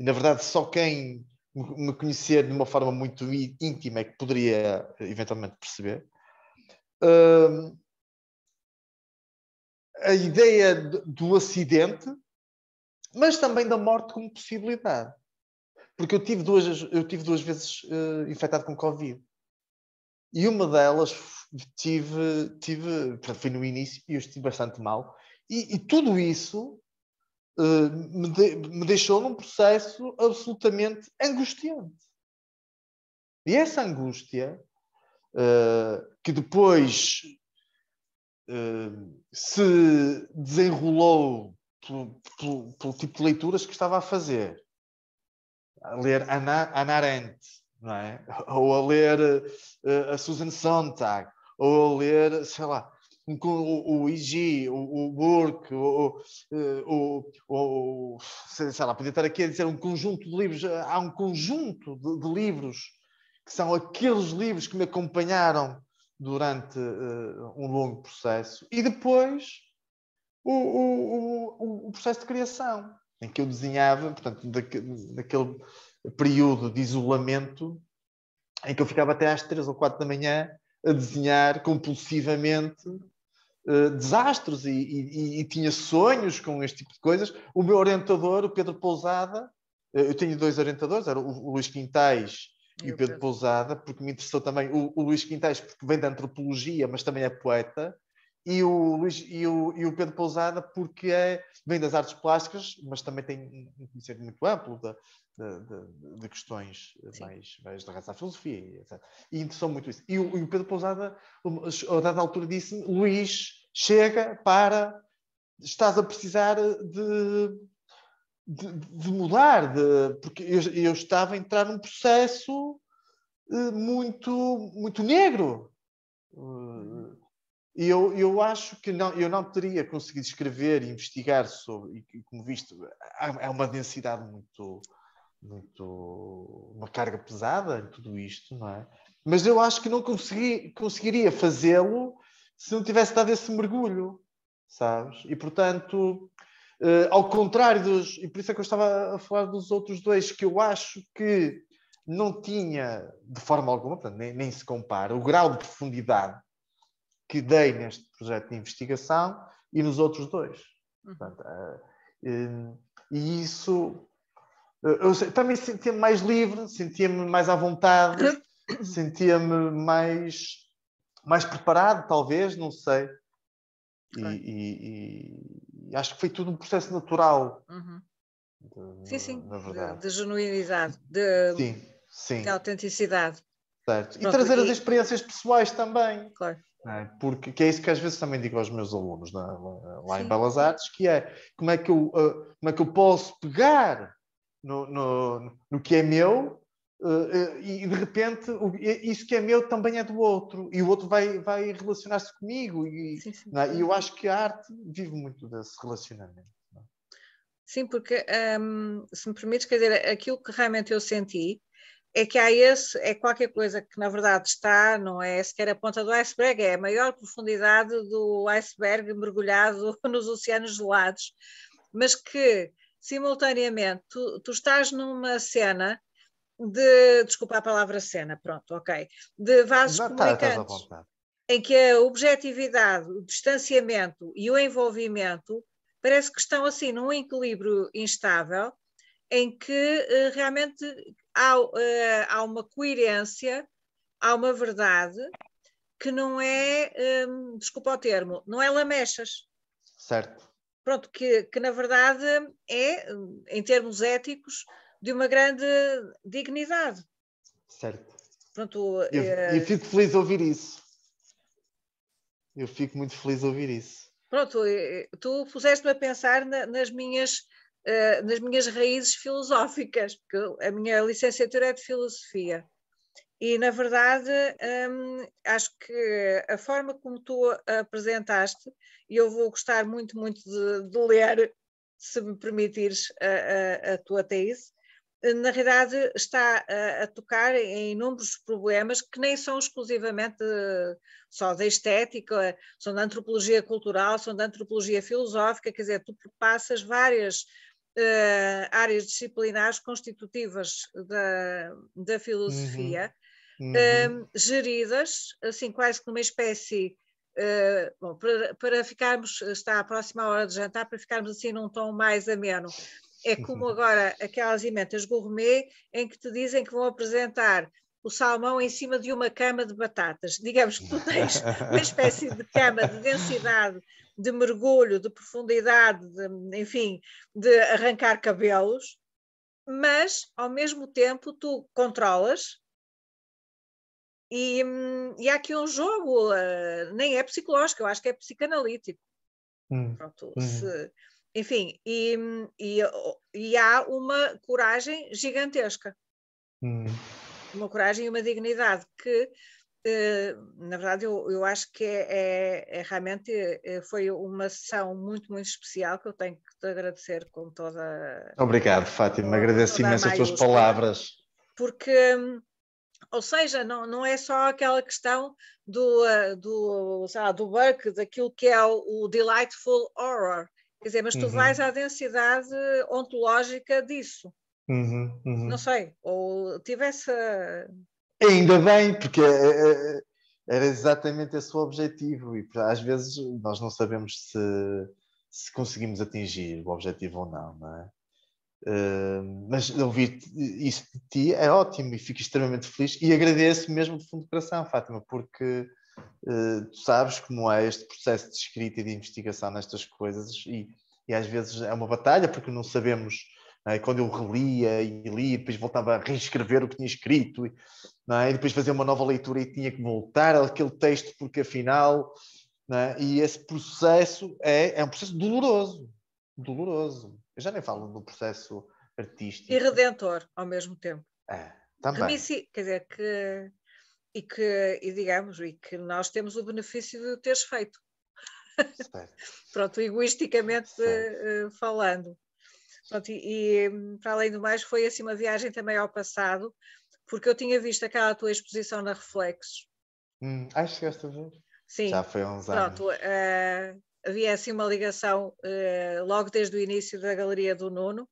E, na verdade, só quem me conhecer de uma forma muito íntima e que poderia eventualmente perceber. A ideia do acidente, mas também da morte como possibilidade. Porque eu tive duas vezes infectado com Covid. E uma delas foi no início e eu estive bastante mal. E tudo isso me deixou num processo absolutamente angustiante. E essa angústia, que depois se desenrolou pelo tipo de leituras que estava a fazer. A ler Hannah Arendt, não é? Ou a ler a Susan Sontag, ou a ler, sei lá, o I.G., o Burke, sei lá, podia estar aqui a dizer um conjunto de livros. Há um conjunto de livros que são aqueles livros que me acompanharam durante um longo processo. E depois o processo de criação, em que eu desenhava, portanto, naquele período de isolamento, em que eu ficava até às 3 ou 4 da manhã a desenhar compulsivamente desastres e tinha sonhos com este tipo de coisas. O meu orientador, o Pedro Pousada, eu tenho 2 orientadores, era o Luís Quintais e o Pedro Pousada, porque me interessou também o Luís Quintais, porque vem da antropologia, mas também é poeta, e o Pedro Pousada, porque vem das artes plásticas, mas também tem um conhecimento muito amplo de questões mais da raça à filosofia, etc. E interessou muito isso. E o Pedro Pousada, a dada altura, disse-me: Luís, chega, estás a precisar de mudar, porque eu estava a entrar num processo muito negro. E eu acho que eu não teria conseguido escrever e investigar sobre, e como visto, há uma densidade uma carga pesada em tudo isto, não é? Mas eu acho que não conseguiria fazê-lo se não tivesse dado esse mergulho, sabes? E, portanto, ao contrário e por isso é que eu estava a falar dos outros dois, que eu acho que não tinha, de forma alguma, portanto, nem se compara, o grau de profundidade que dei neste projeto de investigação e nos outros dois. Portanto, e isso... Eu também sentia-me mais livre, sentia-me mais à vontade, sentia-me mais preparado, talvez, não sei. E acho que foi tudo um processo natural. Sim. Na verdade. De genuinidade, sim. de autenticidade. Certo. E trazer as experiências pessoais também. Claro. Porque que é isso que às vezes também digo aos meus alunos lá em Belas Artes, que é como é que eu posso pegar no que é meu e de repente isso que é meu também é do outro e o outro vai relacionar-se comigo e eu acho que a arte vive muito desse relacionamento. Sim, porque se me permites, quer dizer, aquilo que realmente eu senti é que é qualquer coisa que na verdade não é sequer a ponta do iceberg, é a maior profundidade do iceberg mergulhado nos oceanos gelados, mas que simultaneamente tu estás numa cena desculpa a palavra cena, pronto, ok, de vasos comunicantes, em que a objetividade, o distanciamento e o envolvimento parece que estão assim num equilíbrio instável, em que realmente há uma coerência, há uma verdade que não é, desculpa o termo, não é lamechas. Certo. Pronto, que na verdade é, em termos éticos, de uma grande dignidade. Certo. Pronto, eu fico feliz de ouvir isso. Eu fico muito feliz de ouvir isso. Pronto, tu puseste-me a pensar nas minhas raízes filosóficas, porque a minha licenciatura é de filosofia. E, na verdade, acho que a forma como tu apresentaste, e eu vou gostar muito, muito de ler, se me permitires, a tua tese, na realidade está a tocar em inúmeros problemas que nem são exclusivamente só da estética, são da antropologia cultural, são da antropologia filosófica, quer dizer, tu passas várias áreas disciplinares constitutivas da filosofia, geridas, assim, quase como uma espécie, bom, para ficarmos, está a próxima hora de jantar, para ficarmos assim num tom mais ameno. É como agora aquelas emendas gourmet em que te dizem que vão apresentar o salmão em cima de uma cama de batatas. Digamos que tu tens uma espécie de cama de densidade, de mergulho, de profundidade, enfim, de arrancar cabelos, mas, ao mesmo tempo, tu controlas e há aqui um jogo, nem é psicológico, eu acho que é psicanalítico. Pronto, enfim, e há uma coragem gigantesca. Uma coragem e uma dignidade que, na verdade, eu acho que realmente foi uma sessão muito, muito especial que eu tenho que te agradecer com toda... Obrigado, Fátima. Agradeço imenso as tuas palavras. Porque, ou seja, não é só aquela questão do Burke, daquilo que é o delightful horror. Quer dizer, mas tu vais à densidade ontológica disso. Não sei, ou tivesse... Ainda bem, porque era exatamente esse o objetivo e às vezes nós não sabemos se conseguimos atingir o objetivo ou não é? Mas ouvir isso de ti é ótimo e fico extremamente feliz e agradeço mesmo de fundo do coração, Fátima, porque tu sabes como é este processo de escrita e de investigação nestas coisas e às vezes é uma batalha porque não sabemos, não é? Quando eu relia e lia, depois voltava a reescrever o que tinha escrito, não é? E depois fazer uma nova leitura e tinha que voltar àquele texto porque afinal, não é? E esse processo é um processo doloroso. Eu já nem falo do processo artístico. E redentor, ao mesmo tempo. Também. Quer dizer, e digamos, e que nós temos o benefício de o teres feito. Pronto, egoisticamente falando. Pronto, e para além do mais, foi assim uma viagem também ao passado, porque eu tinha visto aquela tua exposição na Reflexos. Acho que chegaste a ver. Sim. Já foi há uns Pronto, anos. Havia assim uma ligação logo desde o início da Galeria do Nuno.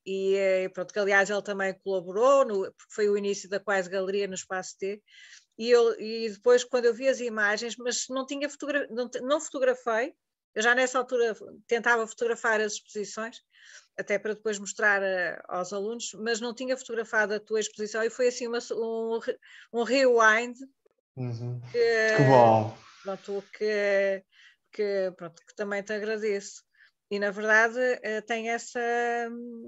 E pronto, que aliás ele também colaborou, porque foi o início da Quase Galeria no Espaço T. E depois, quando eu vi as imagens, mas não fotografei, eu já nessa altura tentava fotografar as exposições, até para depois mostrar aos alunos, mas não tinha fotografado a tua exposição e foi assim um rewind. Que bom! Pronto, que também te agradeço. E na verdade tem essa...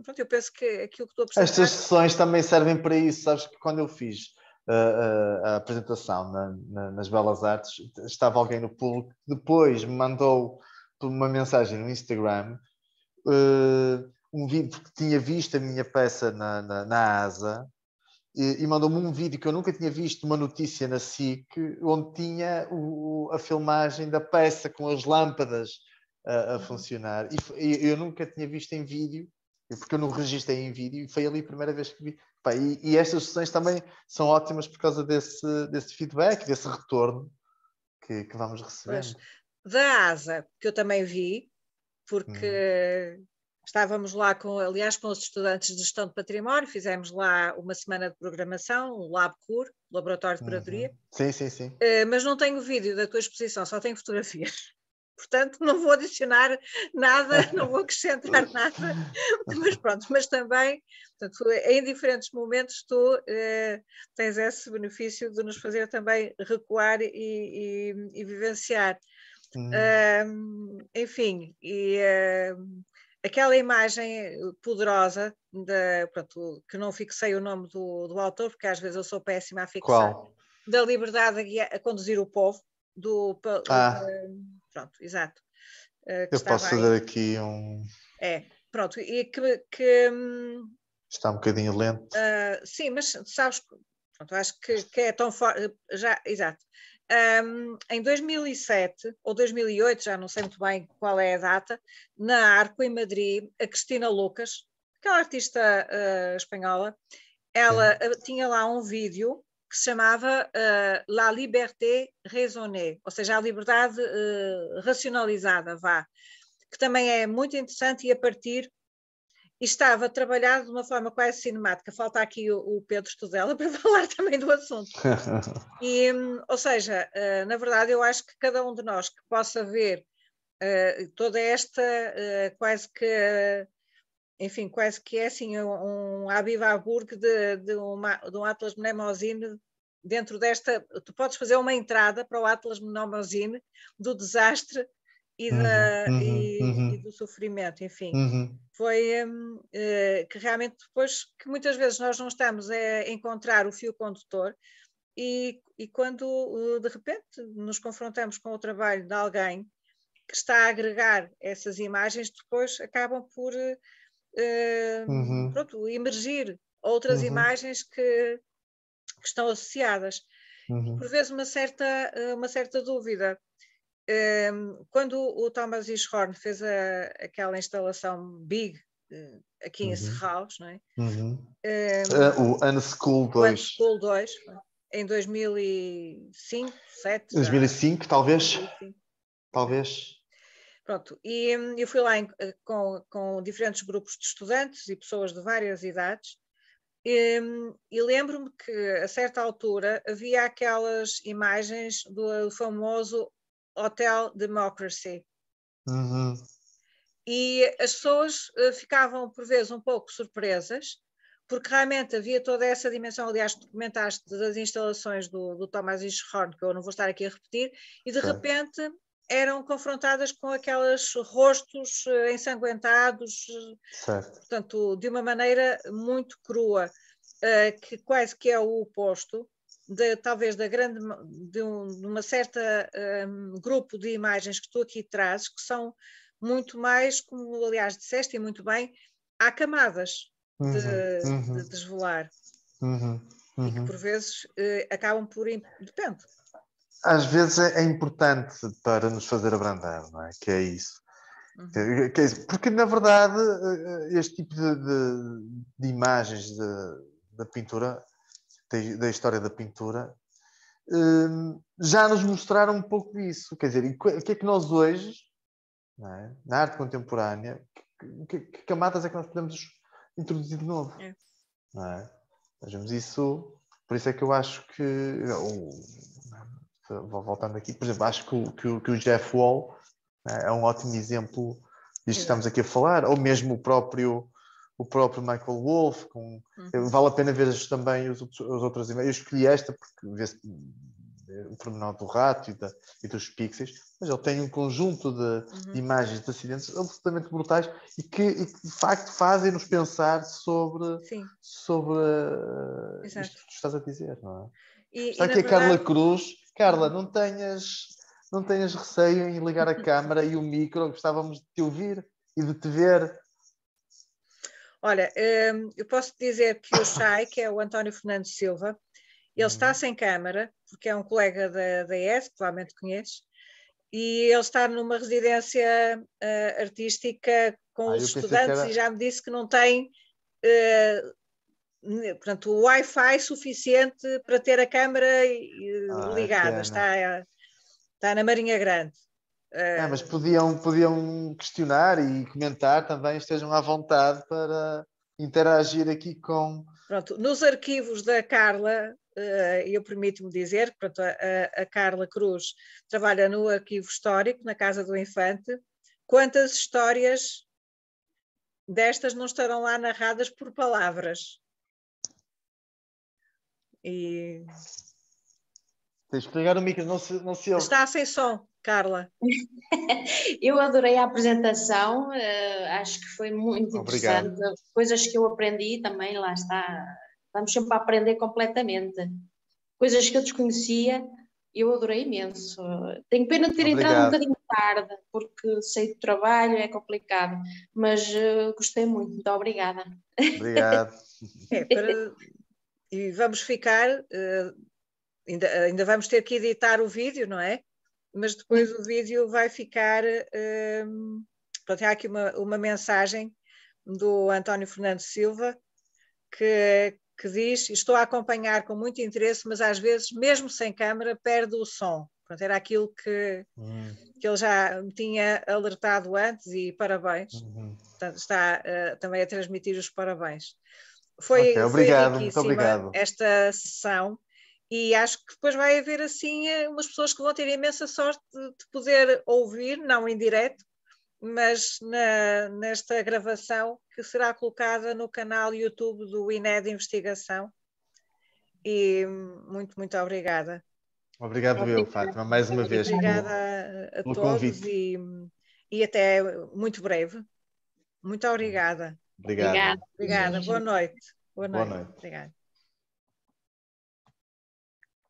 Pronto, eu penso que aquilo que tu apresentaste... Estas sessões também servem para isso. Sabes que quando eu fiz a apresentação nas Belas Artes, estava alguém no público que depois me mandou uma mensagem no Instagram, um vídeo que tinha visto a minha peça na ASA e mandou-me um vídeo que eu nunca tinha visto, uma notícia na SIC, onde tinha a filmagem da peça com as lâmpadas a funcionar. E eu nunca tinha visto em vídeo, porque eu não registrei em vídeo, e foi ali a primeira vez que vi. E estas sessões também são ótimas por causa desse feedback, desse retorno que vamos recebendo. Pois, da ASA, que eu também vi, porque estávamos lá, aliás, com os estudantes de gestão de património, fizemos lá uma semana de programação, o LabCur, Laboratório de Curadoria. Sim. Mas não tenho vídeo da tua exposição, só tenho fotografias. Portanto, não vou adicionar nada, não vou acrescentar nada, mas pronto, mas também, portanto, em diferentes momentos tu tens esse benefício de nos fazer também recuar e vivenciar. Enfim, aquela imagem poderosa, pronto, que não fixei o nome do autor, porque às vezes eu sou péssima a fixar. Qual? Da liberdade a conduzir o povo, pronto, exato. Eu posso fazer aqui um... Pronto, e que está um bocadinho lento. Sim, mas sabes, pronto, acho que é tão forte, exato. Em 2007 ou 2008, já não sei muito bem qual é a data, na Arco, em Madrid, a Cristina Lucas, aquela artista espanhola, ela tinha lá um vídeo que se chamava La Liberté Raisonnée, ou seja, a liberdade racionalizada, que também é muito interessante e a partir, e estava trabalhado de uma forma quase cinemática. Falta aqui o Pedro Studella para falar também do assunto. E, ou seja, na verdade eu acho que cada um de nós que possa ver toda esta quase que, enfim, quase que é assim um Abivaburg de um Atlas Mnemosyne dentro desta, tu podes fazer uma entrada para o Atlas Mnemosyne do desastre e do sofrimento, enfim. Foi que realmente depois, que muitas vezes nós não estamos a encontrar o fio condutor e quando de repente nos confrontamos com o trabalho de alguém que está a agregar essas imagens, depois acabam por pronto, emergir outras imagens que estão associadas. E por vezes uma certa dúvida. Quando o Thomas Hirschhorn fez aquela instalação Big aqui em Serralves, não é? O Unschool 2. Unschool 2, em 2005, 2007. 2005, talvez. 2005. Talvez. Pronto, e eu fui lá com diferentes grupos de estudantes e pessoas de várias idades e lembro-me que a certa altura havia aquelas imagens do famoso Hotel Democracy. E as pessoas ficavam por vezes um pouco surpresas, porque realmente havia toda essa dimensão, aliás, que documentaste das instalações do Thomas Hirschhorn, que eu não vou estar aqui a repetir, e de repente eram confrontadas com aqueles rostos ensanguentados, portanto, de uma maneira muito crua, que quase que é o oposto talvez de uma certa grupo de imagens que tu aqui trazes, que são muito mais, como aliás disseste e muito bem, há camadas de desvelar e que por vezes acabam por... depende. Às vezes é importante para nos fazer abrandar, não é? Que é isso. Que é isso. Porque, na verdade, este tipo de imagens da pintura, da história da pintura, já nos mostraram um pouco isso. Quer dizer, o que é que nós hoje, não é? Na arte contemporânea, que camadas é que nós podemos introduzir de novo? Não é? Vejamos isso. Por isso é que eu acho que... voltando aqui, por exemplo, acho que o Jeff Wall é um ótimo exemplo disto que estamos aqui a falar, ou mesmo o próprio Michael Wolff, vale a pena ver também as outras imagens. Eu escolhi esta porque vê-se o pormenor do rato e dos pixels, mas ele tem um conjunto de imagens de acidentes absolutamente brutais e que de facto fazem-nos pensar sobre isto que tu estás a dizer, não é? Está aqui a Carla Cruz. Carla, não tenhas receio em ligar a câmara e o micro, gostávamos de te ouvir e de te ver. Olha, eu posso dizer que o Chay, que é o António Fernando Silva, ele está sem câmara, porque é um colega da ES, que provavelmente conheces, e ele está numa residência artística com os estudantes e já me disse que não tem... portanto, o Wi-Fi suficiente para ter a câmara ligada, está na Marinha Grande. Mas podiam questionar e comentar também, estejam à vontade para interagir aqui com... Pronto, nos arquivos da Carla, eu permito-me dizer que pronto, a Carla Cruz trabalha no arquivo histórico, na Casa do Infante. Quantas histórias destas não estarão lá narradas por palavras? E... Tens de pegar o micro, não se ouve. Está sem som, Carla. Eu adorei a apresentação, acho que foi muito interessante. Obrigado. Coisas que eu aprendi também, lá está. Vamos sempre a aprender completamente. Coisas que eu desconhecia, eu adorei imenso. Tenho pena de ter entrado um bocadinho tarde, porque sei do trabalho, é complicado, mas gostei muito. Muito obrigada. Obrigado. E vamos ficar, ainda vamos ter que editar o vídeo, não é? Mas depois o vídeo vai ficar... Pronto, há aqui uma mensagem do António Fernando Silva que diz: estou a acompanhar com muito interesse, mas às vezes, mesmo sem câmara, perde o som. Pronto, era aquilo que ele já me tinha alertado antes, e parabéns. Portanto, está também a transmitir os parabéns. Foi obrigado, muito riquíssima obrigado. esta sessão, e acho que depois vai haver assim umas pessoas que vão ter imensa sorte de poder ouvir, não em direto, mas nesta gravação que será colocada no canal YouTube do INE Investigação. E muito, muito obrigada. Obrigado eu, Fátima, mais uma vez. Obrigada a todos convite. E até muito breve. Muito obrigada. Obrigado. Obrigada. Boa noite. Boa noite. Obrigada.